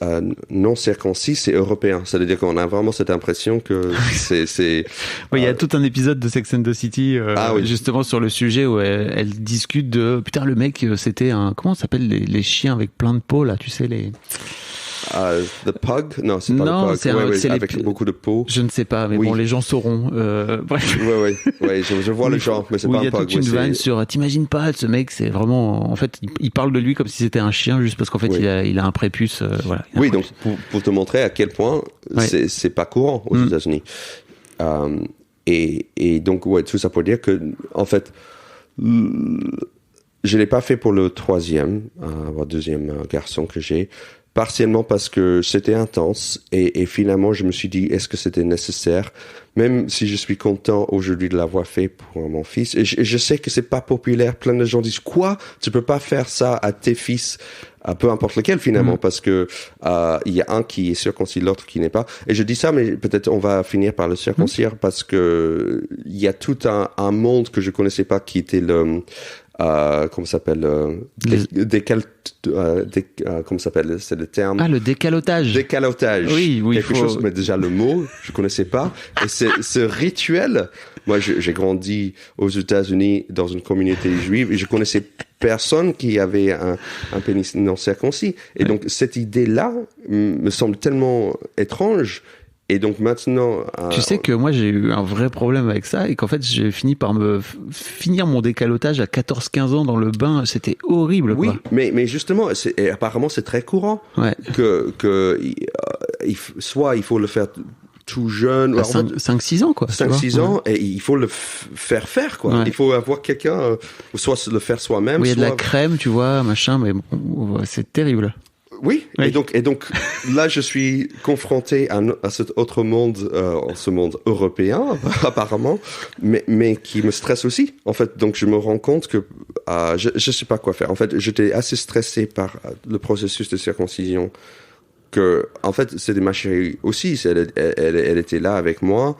non circoncis, c'est européen. C'est-à-dire qu'on a vraiment cette impression que c'est il y a tout un épisode de Sex and the City, justement sur le sujet où elle discute de putain, le mec, c'était un, comment ça s'appelle les chiens avec plein de peau, là, tu sais, les. The Pug? Non, c'est pas le Pug. C'est avec beaucoup de peau. Je ne sais pas, mais bon, les gens sauront. Bref. Ouais, je vois le genre, mais c'est pas un Pug. Il y a toute une vanne sur, t'imagines pas, ce mec, c'est vraiment, en fait, il parle de lui comme si c'était un chien, juste parce qu'en fait, il a un prépuce, voilà. Oui, donc, pour te montrer à quel point c'est pas courant aux États-Unis. Et donc, tout ça pour dire que, en fait, je l'ai pas fait pour le troisième garçon que j'ai. Partiellement parce que c'était intense et finalement je me suis dit est-ce que c'était nécessaire, même si je suis content aujourd'hui de l'avoir fait pour mon fils. Et je sais que c'est pas populaire, plein de gens disent quoi, tu peux pas faire ça à tes fils, à peu importe lequel finalement, parce que il y a un qui est circoncis, l'autre qui n'est pas. Et je dis ça, mais peut-être on va finir par le circoncire parce que il y a tout un monde que je connaissais pas qui était le comment ça s'appelle comment ça s'appelle, c'est le terme, le décalotage. Oui, quelque chose, mais déjà le mot je connaissais pas. Et ce rituel, moi j'ai grandi aux États-Unis dans une communauté juive et je connaissais personne qui avait un pénis non circoncis, et donc cette idée là me semble tellement étrange. Et donc maintenant... Tu sais que moi, j'ai eu un vrai problème avec ça et qu'en fait, j'ai fini par finir mon décalotage à 14-15 ans dans le bain. C'était horrible, quoi. Oui, mais justement, apparemment, c'est très courant. Soit il faut le faire tout jeune... 5-6 ans, quoi. 5-6 ans, et il faut le faire, quoi. Il faut avoir quelqu'un, soit le faire soi-même, il y a de la crème, tu vois, machin, mais bon, c'est terrible. Oui. Et donc là je suis confronté à cet autre monde, ce monde européen apparemment, mais qui me stresse aussi en fait. Donc je me rends compte que je sais pas quoi faire. En fait, j'étais assez stressé par le processus de circoncision, que en fait c'était ma chérie aussi. Elle était là avec moi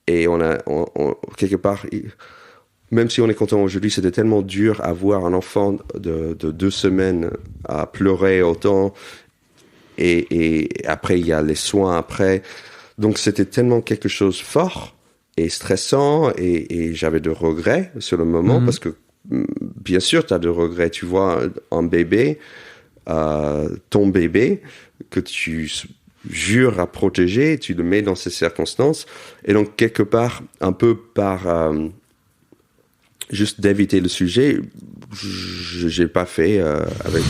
et on quelque part. Même si on est content aujourd'hui, c'était tellement dur à voir un enfant de 2 semaines à pleurer autant. Et après, il y a les soins après. Donc, c'était tellement quelque chose de fort et stressant. Et j'avais de regrets sur le moment. Parce que, bien sûr, tu as de regrets. Tu vois un bébé, ton bébé, que tu jures à protéger. Tu le mets dans ces circonstances. Et donc, quelque part, un peu par... juste d'éviter le sujet, j'ai pas fait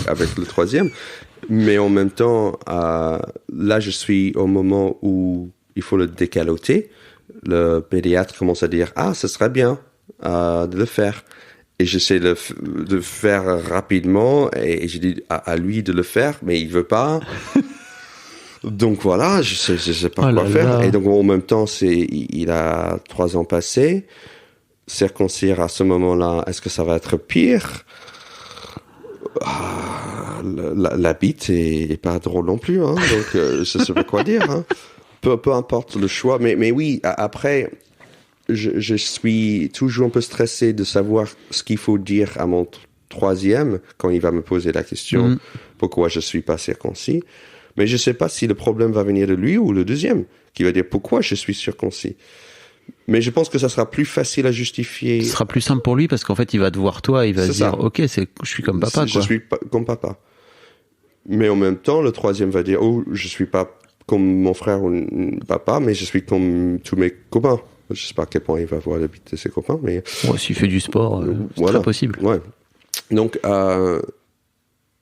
avec le troisième, mais en même temps, là je suis au moment où il faut le décaloter. Le pédiatre commence à dire ce serait bien de le faire, et j'essaie de faire rapidement, et j'ai dit à lui de le faire, mais il veut pas. Donc voilà, je sais pas quoi faire. Et donc en même temps, il a 3 ans passés. Circoncire à ce moment-là, est-ce que ça va être pire? La bite est pas drôle non plus, hein, donc je sais pas quoi dire. Hein. Peu importe le choix, mais oui, après, je suis toujours un peu stressé de savoir ce qu'il faut dire à mon troisième quand il va me poser la question pourquoi je suis pas circoncis. Mais je sais pas si le problème va venir de lui ou le deuxième qui va dire pourquoi je suis circoncis. Mais je pense que ça sera plus facile à justifier. Ce sera plus simple pour lui parce qu'en fait, il va te voir toi, il va se dire, ok, je suis comme papa, quoi. Je suis comme papa. Mais en même temps, le troisième va dire, je suis pas comme mon frère ou papa, mais je suis comme tous mes copains. Je sais pas à quel point il va voir la bite de ses copains, mais. Ouais, s'il fait du sport, c'est très possible. Ouais. Donc,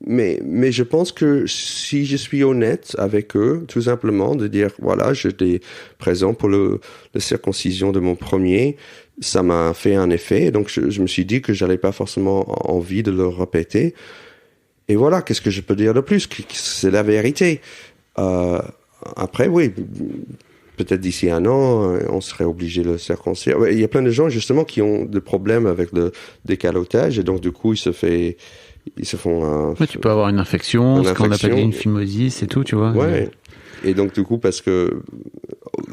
mais je pense que si je suis honnête avec eux, tout simplement, de dire, voilà, j'étais présent pour la circoncision de mon premier, ça m'a fait un effet, donc je me suis dit que j'avais pas forcément envie de le répéter. Et voilà, qu'est-ce que je peux dire de plus? C'est la vérité. Après, oui, peut-être d'ici un an, on serait obligé de le circoncire. Il y a plein de gens justement qui ont des problèmes avec le décalotage et donc du coup ils se font tu peux avoir une infection, ce qu'on appelle une phimosis et tout, tu vois. Ouais. Et donc du coup, parce que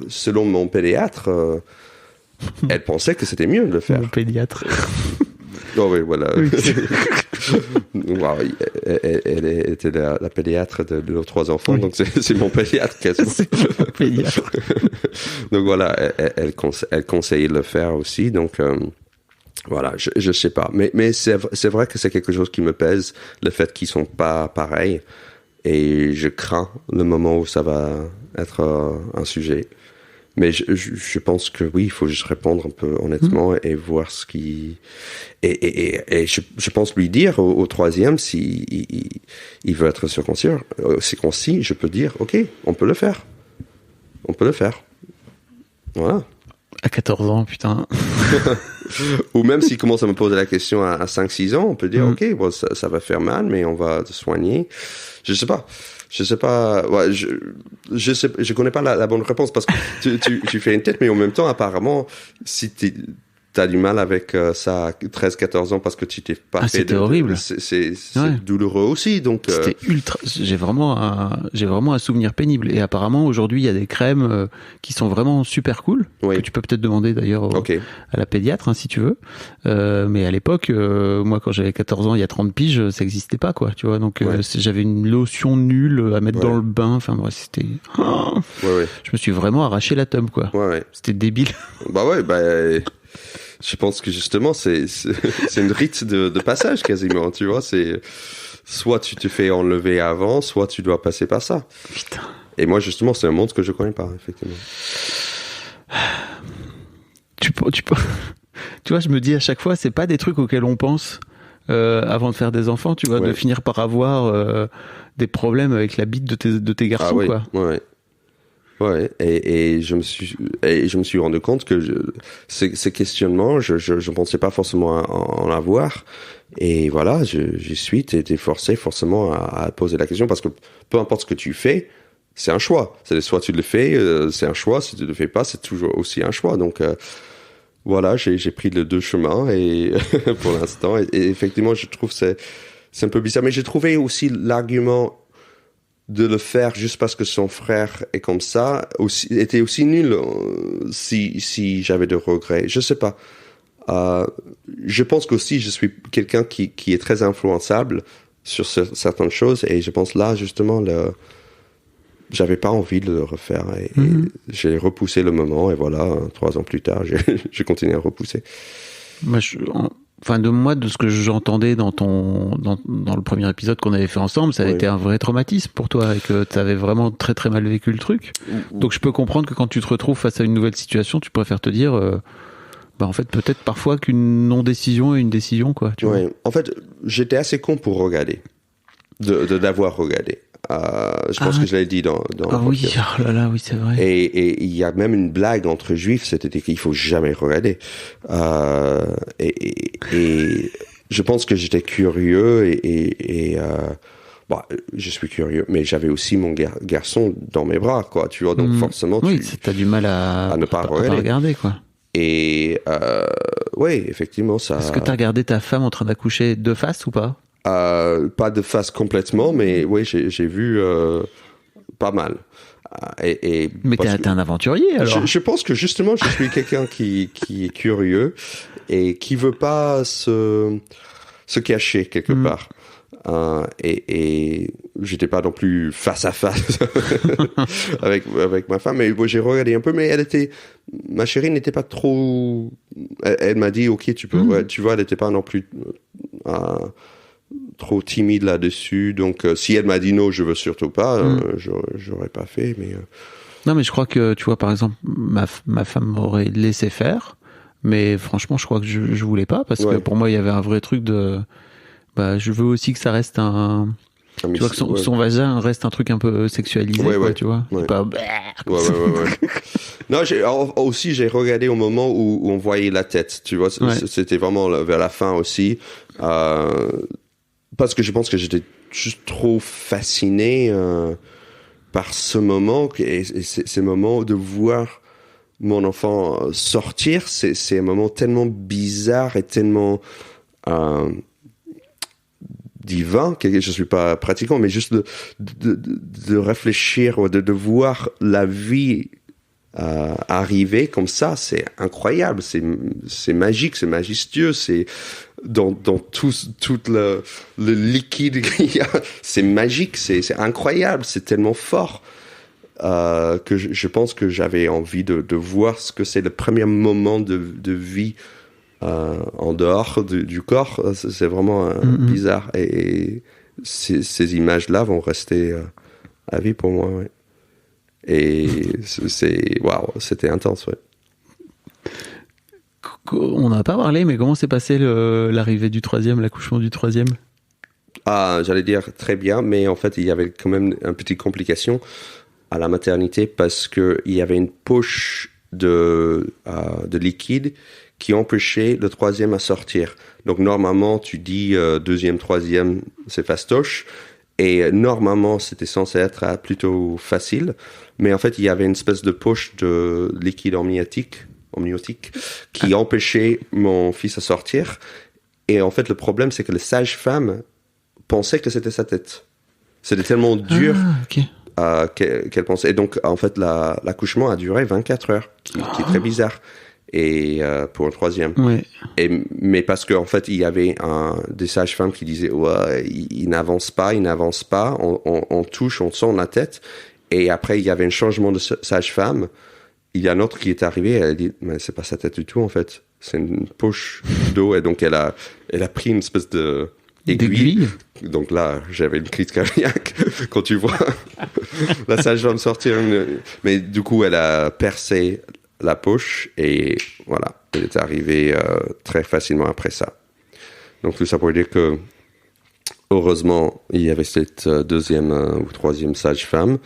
selon mon pédiatre, elle pensait que c'était mieux de le faire. Mon pédiatre. Oh oui, voilà. Oui. Wow, elle était la pédiatre de nos 3 enfants, donc c'est mon pédiatre quasiment. C'est mon pédiatre. Donc voilà, elle conseillait de le faire aussi, donc voilà, je sais pas. Mais c'est vrai que c'est quelque chose qui me pèse, le fait qu'ils sont pas pareils, et je crains le moment où ça va être un sujet. Mais je pense que oui, il faut juste répondre un peu honnêtement et voir ce qui... Et je pense lui dire au 3e, si il veut être circoncis, je peux dire, ok, on peut le faire. On peut le faire. Voilà. À 14 ans, putain. Ou même s'il commence à me poser la question à 5-6 ans, on peut dire, ok, bon, ça va faire mal, mais on va te soigner. Je sais pas. Ouais, je connais pas la bonne réponse parce que tu fais une tête, mais en même temps, apparemment, si t'as du mal avec ça à 13-14 ans parce que tu t'es pas fait... C'était horrible. C'est douloureux aussi, donc... C'était ultra... J'ai vraiment un souvenir pénible. Et apparemment, aujourd'hui, il y a des crèmes qui sont vraiment super cool, que tu peux peut-être demander d'ailleurs à la pédiatre, hein, si tu veux. Mais à l'époque, moi, quand j'avais 14 ans, il y a 30 piges, ça existait pas, quoi, tu vois. Donc, j'avais une lotion nulle à mettre dans le bain. Enfin, bref, c'était... Je me suis vraiment arraché la teub, quoi. C'était débile. Bah ouais, je pense que justement c'est une rite de passage quasiment, tu vois, c'est soit tu te fais enlever avant, soit tu dois passer par ça. Putain. Et moi justement c'est un monde que je connais pas effectivement. Tu vois, je me dis à chaque fois, c'est pas des trucs auxquels on pense avant de faire des enfants, tu vois, de finir par avoir des problèmes avec la bite de tes garçons, quoi. Ouais, et je me suis rendu compte que ces questionnements, je pensais pas forcément en avoir. Et voilà, j'y suis été forcé forcément à poser la question parce que peu importe ce que tu fais, c'est un choix. Soit tu le fais, c'est un choix. Si tu le fais pas, c'est toujours aussi un choix. Donc voilà, j'ai pris les 2 chemins et pour l'instant. Et effectivement, je trouve c'est un peu bizarre. Mais j'ai trouvé aussi l'argument de le faire juste parce que son frère est comme ça était aussi nul si j'avais de regrets. Je sais pas. Je pense qu'aussi je suis quelqu'un qui est très influençable sur certaines choses et je pense là justement j'avais pas envie de le refaire et j'ai repoussé le moment et voilà 3 ans plus tard j'ai continué à repousser. De ce que j'entendais dans le premier épisode qu'on avait fait ensemble, ça a été un vrai traumatisme pour toi et que tu avais vraiment très très mal vécu le truc. Donc je peux comprendre que quand tu te retrouves face à une nouvelle situation, tu préfères te dire, en fait peut-être parfois qu'une non-décision est une décision, quoi. Tu vois. En fait, j'étais assez con pour regarder, d'avoir regardé. Je pense que je l'ai dit dans oui, oh là là, oui, c'est vrai. Et il y a même une blague entre juifs, c'était qu'il faut jamais regarder. Et je pense que j'étais curieux et je suis curieux, mais j'avais aussi mon garçon dans mes bras, quoi. Tu vois, donc forcément, t'as du mal à ne pas regarder, quoi. Et effectivement, ça. Est-ce que t'as regardé ta femme en train d'accoucher de face ou pas? Pas de face complètement, mais oui, j'ai vu pas mal. Mais t'es un aventurier, alors. Je pense que justement, je suis quelqu'un qui est curieux et qui veut pas se cacher quelque part. Et j'étais pas non plus face à face avec ma femme, mais j'ai regardé un peu, mais ma chérie n'était pas trop, elle m'a dit, ok, tu peux, tu vois, elle était pas non plus, trop timide là-dessus, donc si elle m'a dit non, je veux surtout pas, j'aurais pas fait, mais... Non, mais je crois que, tu vois, par exemple, ma femme m'aurait laissé faire, mais franchement, je crois que je voulais pas, parce que pour moi, il y avait un vrai truc de... je veux aussi que ça reste tu vois, que son vagin reste un truc un peu sexualisé, quoi, tu vois. Pas... Non, aussi, j'ai regardé au moment où on voyait la tête, tu vois, c'était vraiment vers la fin aussi, parce que je pense que j'étais juste trop fasciné par ce moment, et ces moments de voir mon enfant sortir, c'est un moment tellement bizarre et tellement divin, que je suis pas pratiquant, mais juste de réfléchir, de voir la vie arriver comme ça, c'est incroyable, c'est magique, c'est majestueux, c'est dans tout le liquide qu'il y a, c'est magique, c'est incroyable, c'est tellement fort que je pense que j'avais envie de voir ce que c'est le premier moment de vie en dehors du corps. C'est vraiment bizarre, et ces images-là vont rester à vie pour moi, ouais. Et waouh, c'était intense, ouais. On n'a pas parlé, mais comment s'est passé l'arrivée du troisième, l'accouchement du troisième? J'allais dire très bien, mais en fait, il y avait quand même une petite complication à la maternité parce que il y avait une poche de liquide qui empêchait le troisième à sortir. Donc normalement, tu dis deuxième, troisième, c'est fastoche. Et normalement, c'était censé être plutôt facile. Mais en fait, il y avait une espèce de poche de liquide amniotique qui empêchait mon fils à sortir. Et en fait, le problème, c'est que les sages-femmes pensaient que c'était sa tête. C'était tellement dur qu'elle pensait. Et donc, en fait, l'accouchement a duré 24 heures, qui est très bizarre. Et pour un troisième. Ouais. Mais parce qu'en fait, il y avait des sages-femmes qui disaient ouais, il n'avance pas, on touche, on sent la tête. Et après, il y avait un changement de sage-femme. Il y a un autre qui est arrivé, elle a dit mais c'est pas sa tête du tout en fait, c'est une poche d'eau. Et donc elle a pris une espèce de aiguille. Donc là, j'avais une crise cardiaque quand tu vois la sage-femme sortir. Mais du coup, elle a percé la poche et voilà, elle est arrivée très facilement après ça. Donc tout ça pour dire que heureusement il y avait cette deuxième ou troisième sage-femme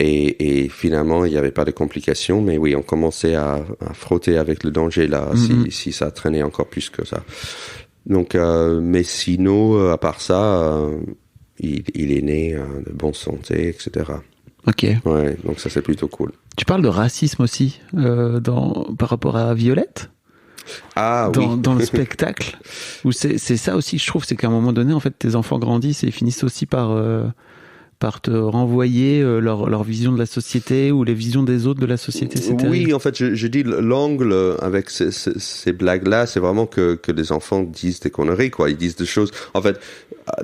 et finalement il n'y avait pas de complications, mais oui, on commençait à frotter avec le danger là si ça traînait encore plus que ça. Donc mais sinon à part ça il est né de bonne santé, etc. Ok. Ouais, donc ça c'est plutôt cool. Tu parles de racisme aussi par rapport à Violette dans le spectacle, où c'est ça aussi que je trouve, c'est qu'à un moment donné en fait tes enfants grandissent et ils finissent aussi par te renvoyer leur vision de la société ou les visions des autres de la société. Oui, en fait, je dis l'angle avec ces blagues-là, c'est vraiment que les enfants disent des conneries, quoi. Ils disent des choses. En fait,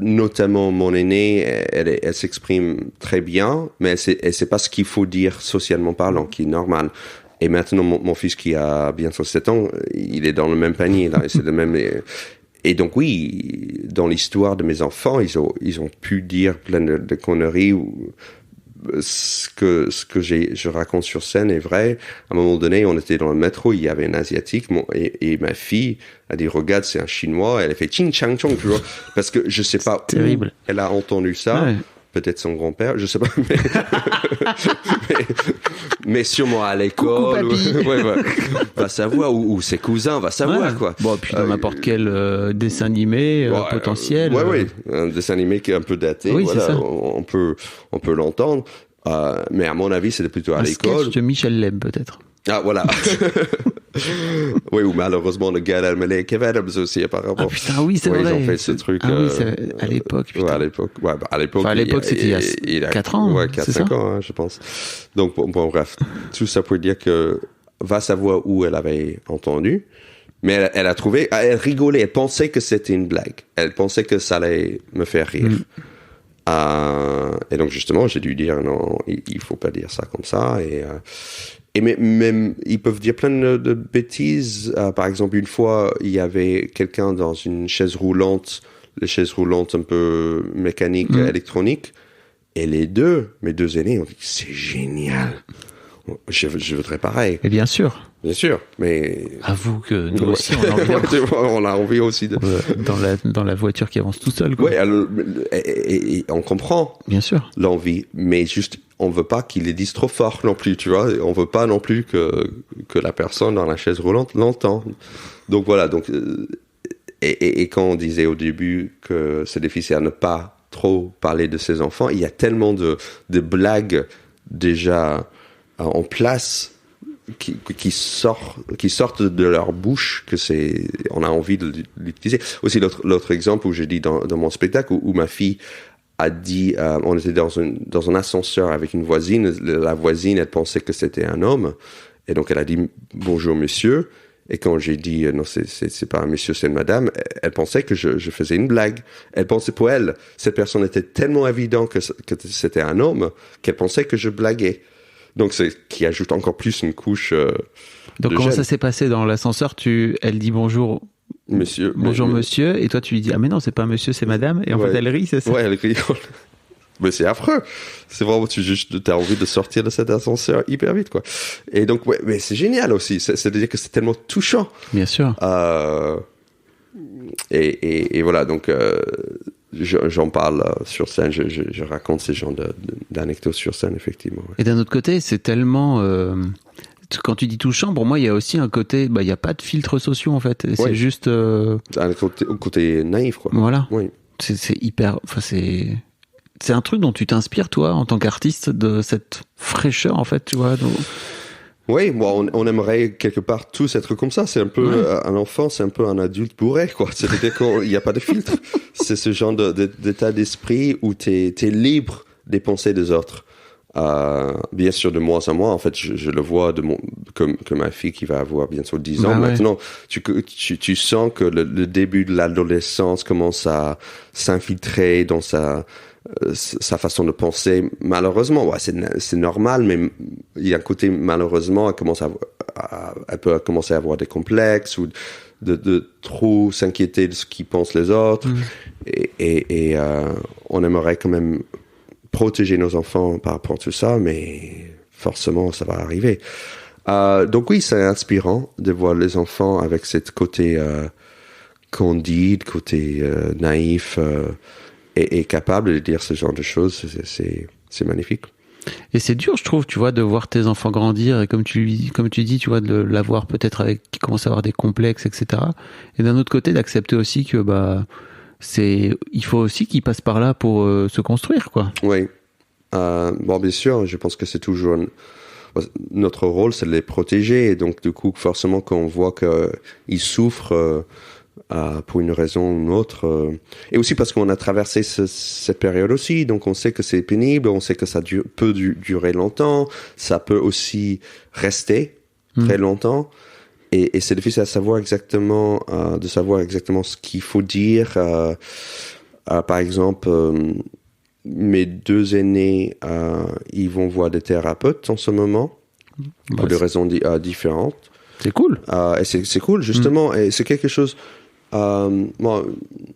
notamment mon aînée, elle s'exprime très bien, mais c'est pas ce qu'il faut dire socialement parlant, qui est normal. Et maintenant, mon fils qui a bientôt 7 ans, il est dans le même panier, là. C'est le même. Et donc oui, dans l'histoire de mes enfants, ils ont pu dire plein de conneries. Ce que je raconte sur scène est vrai. À un moment donné, on était dans le métro, il y avait un Asiatique, et ma fille a dit regarde, c'est un Chinois. Elle a fait ching chang chong, tu vois, parce que je sais pas où elle a entendu ça. Ouais. Peut-être son grand-père, je sais pas, mais sûrement à l'école. Ouais. Va savoir, ou ses cousins, va savoir, quoi. Bon, puis dans n'importe quel dessin animé potentiel. Oui, un dessin animé qui est un peu daté. Oui, voilà, c'est ça. On peut l'entendre. Mais à mon avis, c'était plutôt à l'école. Un sketch de Michel Leb, peut-être. Ah, voilà. Oui, ou malheureusement, le gars d'Almelé et Kevin Adams aussi, apparemment. Ah putain, oui, c'est vrai. Ils ont fait ce truc. Oui, c'est à l'époque, putain. Ouais, à l'époque. Ouais, à l'époque. Enfin, à l'époque, c'était il y a 4 ans. Ouais, 4-5 ans, hein, je pense. Donc, bon, bref. Tout ça pour dire que va savoir où elle avait entendu. Mais elle a trouvé, elle rigolait, elle pensait que c'était une blague. Elle pensait que ça allait me faire rire. Et donc, justement, j'ai dû dire non, il faut pas dire ça comme ça. Et même, ils peuvent dire plein de bêtises. Par exemple, une fois, il y avait quelqu'un dans une chaise roulante, les chaises roulantes un peu mécaniques, électroniques. Et mes deux aînés ont dit, c'est génial. Je voudrais pareil. Et bien sûr. Bien sûr, mais... Avoue que nous aussi, on a envie on a envie aussi de... Dans la voiture qui avance tout seul, quoi. Oui, et on comprend. Bien sûr. L'envie, mais juste, on veut pas qu'ils les disent trop fort non plus, tu vois. On veut pas non plus que la personne dans la chaise roulante l'entende. Donc voilà, et quand on disait au début que c'est difficile à ne pas trop parler de ses enfants. Il y a tellement de blagues déjà en place qui sortent de leur bouche que on a envie de l'utiliser. Aussi l'autre exemple où j'ai dit dans mon spectacle où ma fille a dit, on était dans un ascenseur avec une voisine. La voisine, elle pensait que c'était un homme, et donc elle a dit bonjour monsieur. Et quand j'ai dit non, c'est pas un monsieur, c'est une madame, elle pensait que je faisais une blague. Elle pensait, pour elle, cette personne était tellement évident que c'était un homme qu'elle pensait que je blaguais. Donc c'est qui ajoute encore plus une couche. Donc comment ça s'est passé dans l'ascenseur? Elle dit bonjour. Monsieur. Bonjour monsieur, et toi tu lui dis ah mais non, c'est pas un monsieur, c'est madame, et en fait elle rit, c'est ça? Ouais, elle rit. Mais c'est affreux. C'est vraiment, t'as envie de sortir de cet ascenseur hyper vite, quoi. Et donc, ouais, mais c'est génial aussi. C'est-à-dire que c'est tellement touchant. Bien sûr. Et voilà, donc, j'en parle sur scène, je raconte ces genres d'anecdotes sur scène, effectivement. Ouais. Et d'un autre côté, c'est tellement... quand tu dis touchant, pour moi, il y a aussi un côté... il n'y a pas de filtres sociaux, en fait. C'est juste... Un côté naïf, quoi. Voilà. Oui. C'est hyper... Enfin, c'est un truc dont tu t'inspires, toi, en tant qu'artiste, de cette fraîcheur, en fait, tu vois. Oui, bon, on aimerait quelque part tous être comme ça. C'est un peu un enfant, c'est un peu un adulte bourré, quoi. C'est-à-dire qu'il n'y a pas de filtre. C'est ce genre d'état d'esprit où t'es libre des pensées des autres. Bien sûr, de moins en moins, en fait, je le vois que ma fille qui va avoir bientôt 10 ans. Maintenant, tu sens que le début de l'adolescence commence à s'infiltrer dans sa façon de penser. Malheureusement, c'est normal, mais il y a un côté, malheureusement, elle peut commencer à avoir des complexes ou de trop s'inquiéter de ce qu'ils pensent les autres. Et on aimerait quand même protéger nos enfants par rapport à tout ça, mais forcément, ça va arriver. Donc oui, c'est inspirant de voir les enfants avec cette côté candide, côté naïf, et capable de dire ce genre de choses. C'est magnifique. Et c'est dur, je trouve, tu vois, de voir tes enfants grandir, et comme tu dis, tu vois, de l'avoir peut-être qui commence à avoir des complexes, etc. Et d'un autre côté, d'accepter aussi que, il faut aussi qu'ils passent par là pour se construire, quoi. Oui. Bon, bien sûr, je pense que c'est toujours notre rôle, c'est de les protéger. Et donc, du coup, forcément, quand on voit qu'ils souffrent pour une raison ou une autre, et aussi parce qu'on a traversé cette période aussi, donc on sait que c'est pénible, on sait que ça peut durer longtemps, ça peut aussi rester très longtemps. Et c'est difficile de savoir exactement ce qu'il faut dire. Par exemple, mes 2 aînés, ils vont voir des thérapeutes en ce moment, pour des raisons différentes. C'est cool. Et c'est cool, justement. Et c'est quelque chose... moi,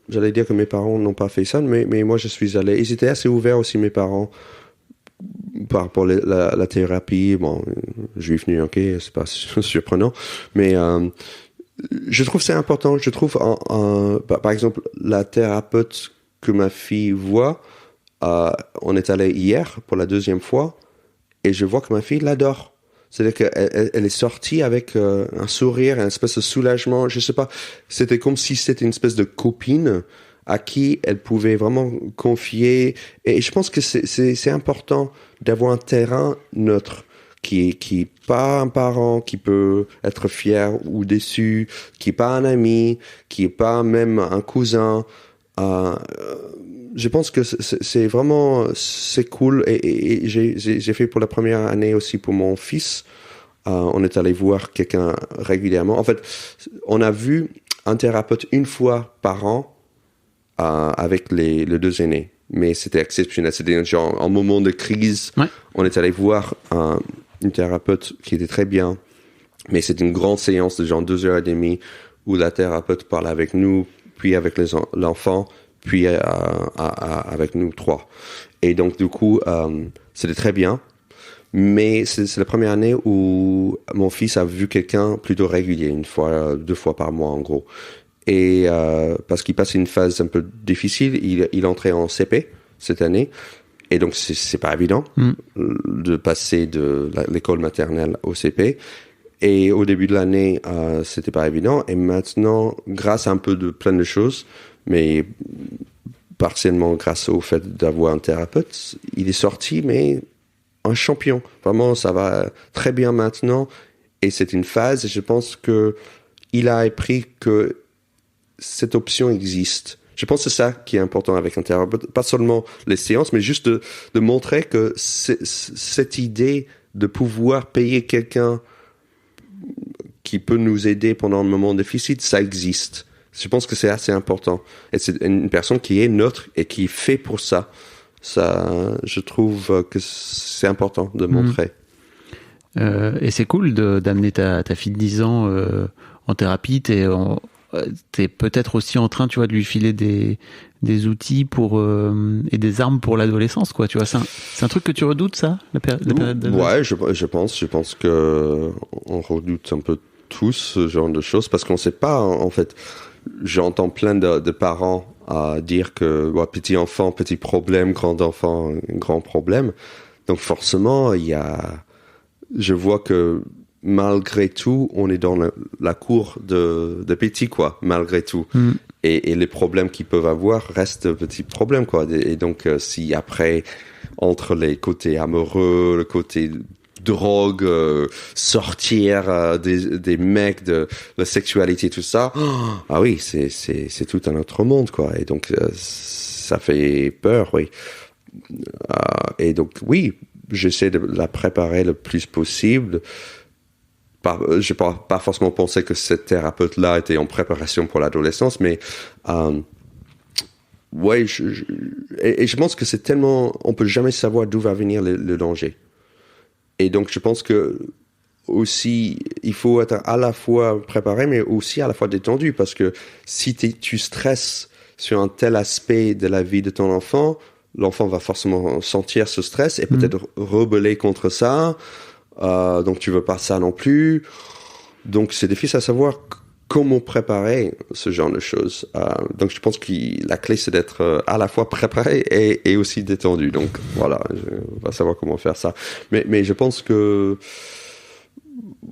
j'allais dire que mes parents n'ont pas fait ça, mais moi, je suis allé... Ils étaient assez ouverts aussi, mes parents, par rapport à la thérapie. Bon, juif new-yorkais, c'est pas surprenant. Mais je trouve que c'est important. Je trouve, par exemple, la thérapeute que ma fille voit... on est allé hier pour la 2e fois et je vois que ma fille l'adore. C'est-à-dire qu'elle est sortie avec un sourire, une espèce de soulagement. Je sais pas, c'était comme si c'était une espèce de copine à qui elle pouvait vraiment confier. Et je pense que c'est important d'avoir un terrain neutre qui est pas un parent qui peut être fier ou déçu, qui est pas un ami, qui est pas même un cousin. Je pense que c'est vraiment cool et j'ai fait pour la première année aussi pour mon fils. On est allé voir quelqu'un régulièrement. En fait, on a vu un thérapeute une fois par an avec les 2 aînés, mais c'était exceptionnel. C'était genre un moment de crise. Ouais. On est allé voir une thérapeute qui était très bien, mais c'était une grande séance de genre 2h30 où la thérapeute parle avec nous, puis avec l'enfant, puis avec nous 3. Et donc, du coup, c'était très bien. Mais c'est la première année où mon fils a vu quelqu'un plutôt régulier, 1 fois, 2 fois par mois, en gros. Et parce qu'il passe une phase un peu difficile, il entrait en CP cette année. Et donc, c'est pas évident de passer de l'école maternelle au CP. Et au début de l'année, c'était pas évident. Et maintenant, grâce à un peu de plein de choses, mais partiellement grâce au fait d'avoir un thérapeute. Il est sorti, mais un champion. Vraiment, ça va très bien maintenant. Et c'est une phase, et je pense que il a appris que cette option existe. Je pense que c'est ça qui est important avec un thérapeute. Pas seulement les séances, mais juste de montrer que cette idée de pouvoir payer quelqu'un qui peut nous aider pendant un moment difficile, ça existe. Je pense que c'est assez important. Et c'est une personne qui est neutre et qui est fait pour ça. Ça, je trouve que c'est important de montrer. Et c'est cool d'amener ta fille de 10 ans en thérapie. T'es peut-être aussi en train, tu vois, de lui filer des outils et des armes pour l'adolescence, quoi. Tu vois, c'est un truc que tu redoutes, ça, la période Ouais, je pense que on redoute un peu tous ce genre de choses parce qu'on sait pas, en fait. J'entends plein de parents dire que petit enfant, petit problème, grand enfant, grand problème. Donc forcément, je vois que malgré tout, on est dans la cour de petits, quoi, malgré tout. Et les problèmes qu'ils peuvent avoir restent petits problèmes, quoi. Et donc, si après, entre les côtés amoureux, le côté drogue, sortir des mecs, de la sexualité, tout ça, ah oui, c'est tout un autre monde, quoi. Et donc, ça fait peur, oui. Et donc, oui, j'essaie de la préparer le plus possible. Je n'ai pas forcément pensé que cette thérapeute-là était en préparation pour l'adolescence, mais ouais, et je pense que c'est tellement, on peut jamais savoir d'où va venir le danger. Et donc je pense que aussi, il faut être à la fois préparé, mais aussi à la fois détendu, parce que si tu stresses sur un tel aspect de la vie de ton enfant, l'enfant va forcément sentir ce stress et peut-être rebeller contre ça. Donc tu veux pas ça non plus. Donc c'est difficile à savoir comment préparer ce genre de choses. Donc je pense que la clé c'est d'être à la fois préparé et aussi détendu. Donc voilà, on va savoir comment faire ça. Mais je pense que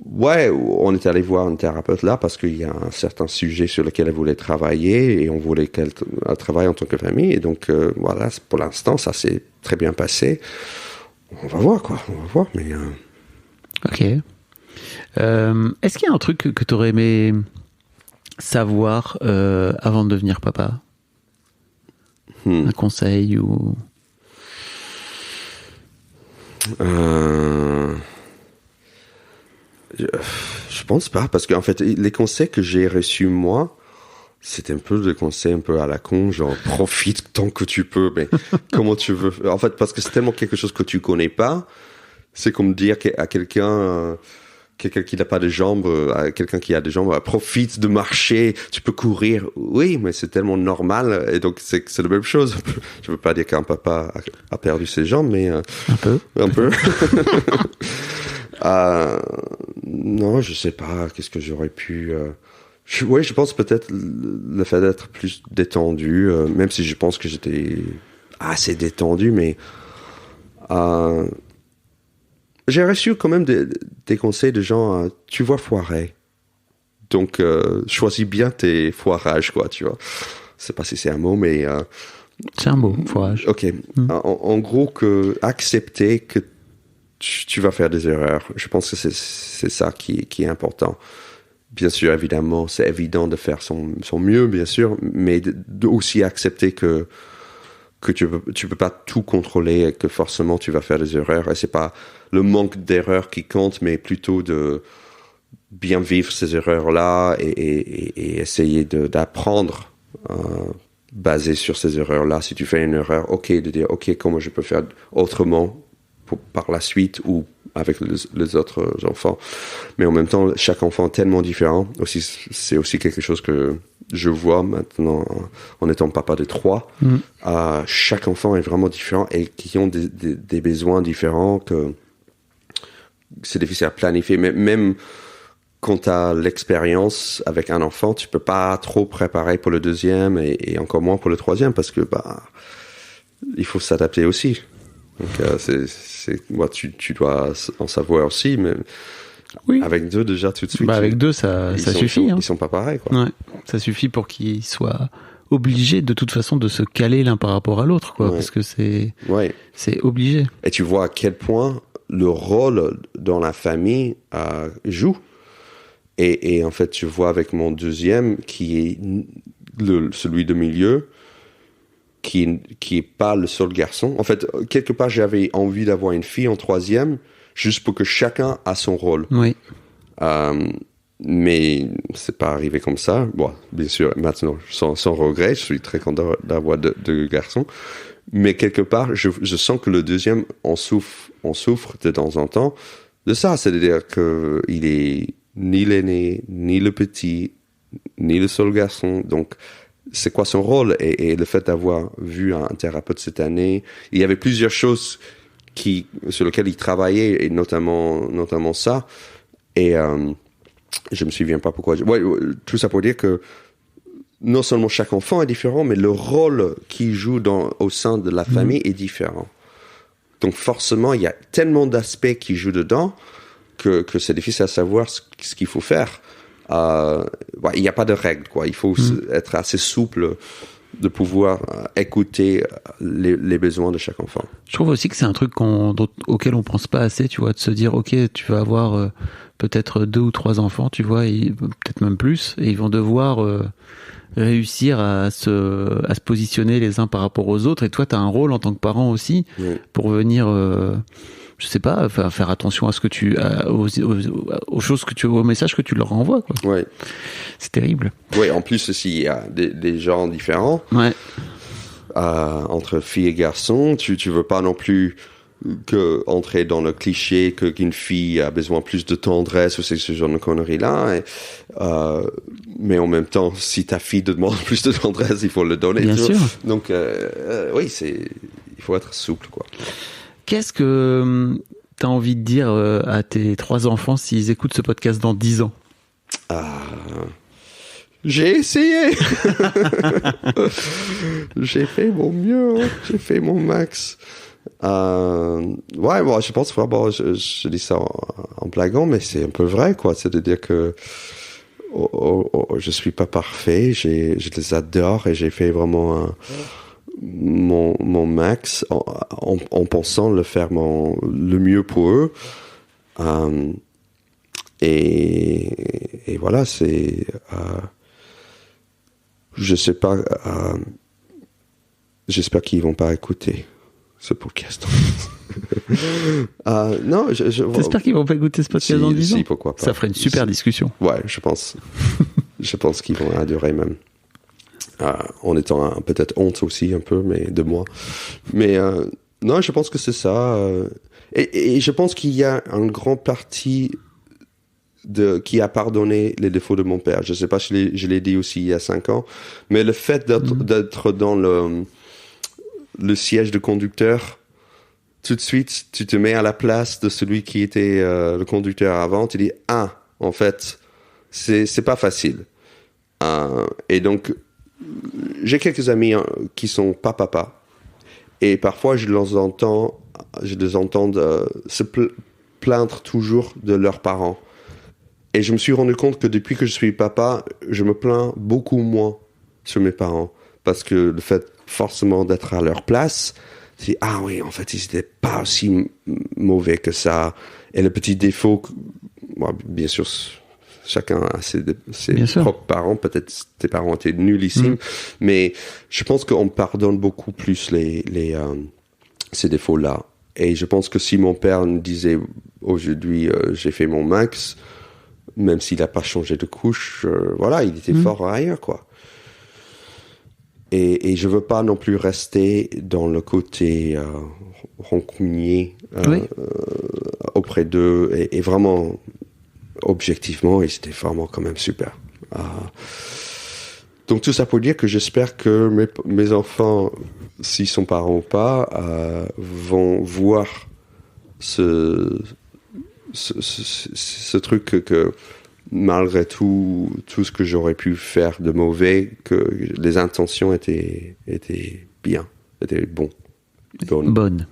ouais, on est allé voir un thérapeute là parce qu'il y a un certain sujet sur lequel elle voulait travailler et on voulait qu'elle travaille en tant que famille. Et donc voilà, pour l'instant ça s'est très bien passé. On va voir quoi, mais Ok. Est-ce qu'il y a un truc que tu aurais aimé savoir avant de devenir papa? Un conseil ou... Je pense pas, parce qu'en fait, les conseils que j'ai reçus moi, c'était un peu des conseils un peu à la con, genre profite tant que tu peux, mais comment tu veux. En fait, parce que c'est tellement quelque chose que tu connais pas, c'est comme dire à quelqu'un qui n'a pas de jambes, à quelqu'un qui a des jambes, profite de marcher, tu peux courir. Oui, mais c'est tellement normal, et donc c'est la même chose. Je veux pas dire qu'un papa a perdu ses jambes, mais un peu. Non, je sais pas. Qu'est-ce que j'aurais pu... je pense peut-être le fait d'être plus détendu, même si je pense que j'étais assez détendu, mais j'ai reçu quand même des conseils de gens, tu vas foirer. Donc, choisis bien tes foirages, quoi, tu vois. Je sais pas si c'est un mot, mais... c'est un mot, foirage. Ok. En gros, accepter que tu vas faire des erreurs. Je pense que c'est ça qui est important. Bien sûr, évidemment, c'est évident de faire son mieux, bien sûr, mais de aussi accepter que tu peux pas tout contrôler et que forcément tu vas faire des erreurs. Et c'est pas le manque d'erreurs qui compte, mais plutôt de bien vivre ces erreurs-là et essayer d'apprendre basé sur ces erreurs-là. Si tu fais une erreur, ok, de dire ok, comment je peux faire autrement par la suite ou avec les autres enfants. Mais en même temps, chaque enfant est tellement différent. C'est aussi quelque chose que je vois maintenant en étant papa de 3. Chaque enfant est vraiment différent et qui ont des besoins différents que c'est difficile à planifier. Mais même quand tu as l'expérience avec un enfant, tu peux pas trop préparer pour le deuxième et encore moins pour le troisième parce que il faut s'adapter aussi. Donc moi, tu dois en savoir aussi, mais oui. Avec 2 déjà tout de suite. Avec 2 ça suffit. Ils sont pas pareils, quoi. Ouais, ça suffit pour qu'ils soient obligés de toute façon de se caler l'un par rapport à l'autre, quoi, parce que c'est obligé. Et tu vois à quel point le rôle dans la famille joue. Et en fait, je vois avec mon deuxième, qui est celui de milieu, qui est pas le seul garçon. En fait, quelque part, j'avais envie d'avoir une fille en troisième, juste pour que chacun a son rôle. Oui. Mais c'est pas arrivé comme ça. Bon, bien sûr, maintenant, sans regret, je suis très content d'avoir deux garçons. Mais quelque part, je sens que le deuxième, on souffre de temps en temps de ça. C'est-à-dire qu'il est ni l'aîné, ni le petit, ni le seul garçon. Donc, c'est quoi son rôle? Et le fait d'avoir vu un thérapeute cette année, il y avait plusieurs choses sur lesquelles il travaillait, et notamment ça. Et je me souviens pas pourquoi. Tout ça pour dire que non seulement chaque enfant est différent, mais le rôle qu'il joue au sein de la famille est différent. Donc forcément, il y a tellement d'aspects qui jouent dedans que c'est difficile à savoir ce qu'il faut faire. Il n'y a pas de règle, quoi. Il faut être assez souple de pouvoir écouter les besoins de chaque enfant. Je trouve aussi que c'est un truc auquel on pense pas assez, tu vois, de se dire, ok, tu vas avoir peut-être 2 ou 3 enfants, tu vois, et peut-être même plus, et ils vont devoir réussir à se positionner les uns par rapport aux autres, et toi, tu as un rôle en tant que parent aussi pour venir... je sais pas, faire attention à ce que aux choses aux messages que tu leur envoies, quoi. Ouais. C'est terrible. Oui, en plus, s'il y a des genres différents, entre filles et garçons, tu veux pas non plus entrer dans le cliché qu'une fille a besoin plus de tendresse ou ce genre de conneries-là. Mais en même temps, si ta fille te demande plus de tendresse, il faut le donner. Bien sûr. Donc, oui, il faut être souple, quoi. Qu'est-ce que tu as envie de dire à tes 3 enfants s'ils écoutent ce podcast dans 10 ans? J'ai essayé. J'ai fait mon mieux. J'ai fait mon max. Je pense vraiment, je dis ça en blaguant, mais c'est un peu vrai, quoi. C'est-à-dire que je suis pas parfait. Je les adore et j'ai fait vraiment mon max en pensant le faire le mieux pour eux. Et voilà, c'est je sais pas, j'espère qu'ils vont pas écouter ce podcast. Non, t'espères qu'ils vont pas écouter ce podcast dans 10 ans? Si, pourquoi pas. Ça ferait une super discussion. Ouais, je pense. Je pense qu'ils vont adorer même. En étant peut-être honte aussi un peu, mais de moi. Mais non, je pense que c'est ça. Et je pense qu'il y a un grand parti qui a pardonné les défauts de mon père. Je sais pas, je l'ai dit aussi il y a 5 ans, mais le fait d'être dans le siège de conducteur, tout de suite, tu te mets à la place de celui qui était le conducteur avant. Tu dis, en fait, c'est pas facile. Et donc, j'ai quelques amis qui sont pas papa, et parfois je les entends se plaindre toujours de leurs parents. Et je me suis rendu compte que depuis que je suis papa, je me plains beaucoup moins sur mes parents, parce que le fait forcément d'être à leur place, c'est oui, en fait ils n'étaient pas aussi mauvais que ça. Et le petit défaut, bien sûr, chacun a ses propres parents. Peut-être tes parents étaient nullissimes, mais je pense qu'on pardonne beaucoup plus ces défauts-là. Et je pense que si mon père me disait aujourd'hui, j'ai fait mon max, même s'il n'a pas changé de couche, il était fort ailleurs, quoi. Et je veux pas non plus rester dans le côté rancunier auprès d'eux, et vraiment objectivement, et c'était vraiment quand même super. Donc tout ça pour dire que j'espère que mes enfants, s'ils sont parents ou pas, vont voir ce truc que malgré tout ce que j'aurais pu faire de mauvais, que les intentions étaient bien, étaient bonnes.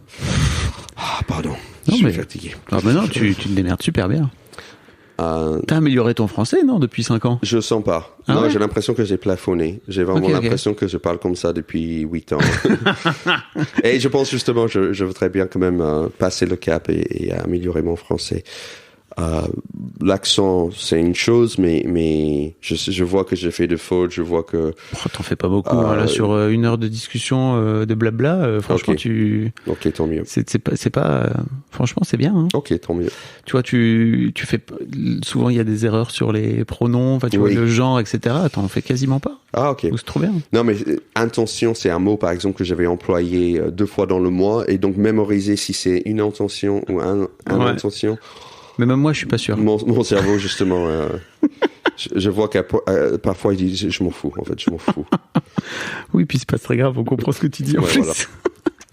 Pardon, je suis fatigué. Non, tu te démerdes super bien. T'as amélioré ton français, non, depuis 5 ans? Je sens pas. Ah non, ouais? j'ai l'impression que j'ai plafonné. J'ai vraiment Ok. l'impression que je parle comme ça depuis 8 ans. Et je pense justement, je voudrais bien quand même passer le cap et améliorer mon français. L'accent, c'est une chose, mais je vois que j'ai fait des fautes, je vois que... Oh, t'en fais pas beaucoup, hein, là, sur 1 heure de discussion de blabla, franchement, Ok. Ok, tant mieux. c'est pas franchement, c'est bien, hein. Ok, tant mieux. Tu vois, tu fais, souvent, il y a des erreurs sur les pronoms, enfin, tu vois, Oui. le genre, etc. T'en fais quasiment pas. Ah, ok. Donc, c'est trop bien. Non, mais intention, c'est un mot, par exemple, que j'avais employé 2 fois dans le mois, et donc mémoriser si c'est une intention ou un Ouais. intention. Mais même moi, je suis pas sûr. Mon cerveau, justement, je vois qu'à parfois, il dit, je m'en fous, en fait, je m'en fous. Oui, puis c'est pas très grave, on comprend ce que tu dis en Ouais, plus. voilà.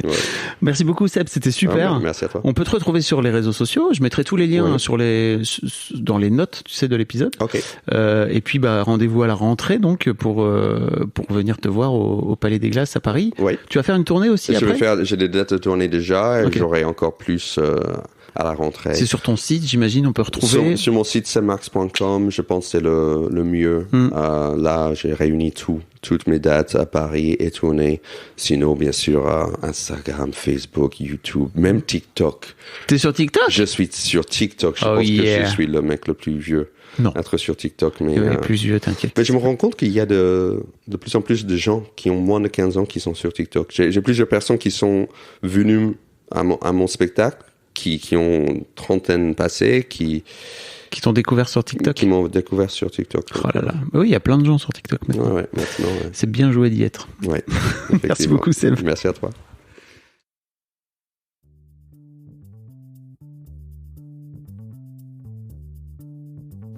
Ouais. Merci beaucoup, Seb, c'était super. Ah, merci à toi. On peut te retrouver sur les réseaux sociaux. Je mettrai tous les liens Ouais. dans les notes, tu sais, de l'épisode. Ok. Et puis, rendez-vous à la rentrée, donc, pour venir te voir au Palais des Glaces à Paris. Oui. Tu vas faire une tournée aussi après? J'ai des dates de tournée déjà, et Ok. j'aurai encore plus à la rentrée. C'est sur ton site, j'imagine, on peut retrouver. Sur mon site sebmarx.com, je pense que c'est le mieux. Là, j'ai réuni toutes mes dates à Paris et tournées. Sinon, bien sûr, Instagram, Facebook, YouTube, même TikTok. T'es sur TikTok? Je suis sur TikTok. Je Oh pense yeah. que je suis le mec le plus vieux Non. à être sur TikTok. Mais, Les plus vieux, t'inquiète. mais je me rends compte qu'il y a de plus en plus de gens qui ont moins de 15 ans qui sont sur TikTok. J'ai plusieurs personnes qui sont venues à mon spectacle, qui ont trentaine passée, qui Qui t'ont découvert sur TikTok? m'ont découvert sur TikTok. Oh là là. Oui, il y a plein de gens sur TikTok maintenant. Ouais, maintenant, ouais. C'est bien joué d'y être. Ouais, Merci effectivement. beaucoup, Seb. Merci à toi.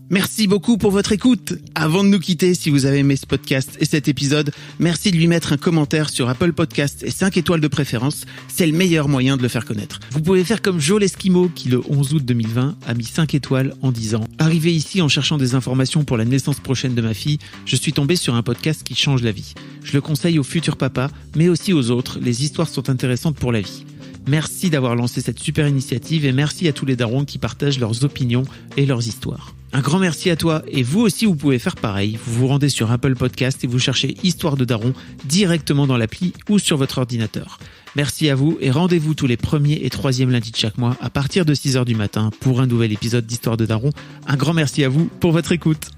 Merci beaucoup pour votre écoute. Avant de nous quitter, si vous avez aimé ce podcast et cet épisode, merci de lui mettre un commentaire sur Apple Podcast et 5 étoiles de préférence. C'est le meilleur moyen de le faire connaître. Vous pouvez faire comme Joe Lesquimo qui, le 11 août 2020, a mis 5 étoiles en disant « Arrivé ici en cherchant des informations pour la naissance prochaine de ma fille, je suis tombé sur un podcast qui change la vie. Je le conseille aux futurs papas, mais aussi aux autres. Les histoires sont intéressantes pour la vie. » Merci d'avoir lancé cette super initiative et merci à tous les darons qui partagent leurs opinions et leurs histoires. Un grand merci à toi et vous aussi vous pouvez faire pareil. Vous vous rendez sur Apple Podcast et vous cherchez Histoire de Daron directement dans l'appli ou sur votre ordinateur. Merci à vous et rendez-vous tous les premiers et troisièmes lundis de chaque mois à partir de 6h du matin pour un nouvel épisode d'Histoire de Daron. Un grand merci à vous pour votre écoute.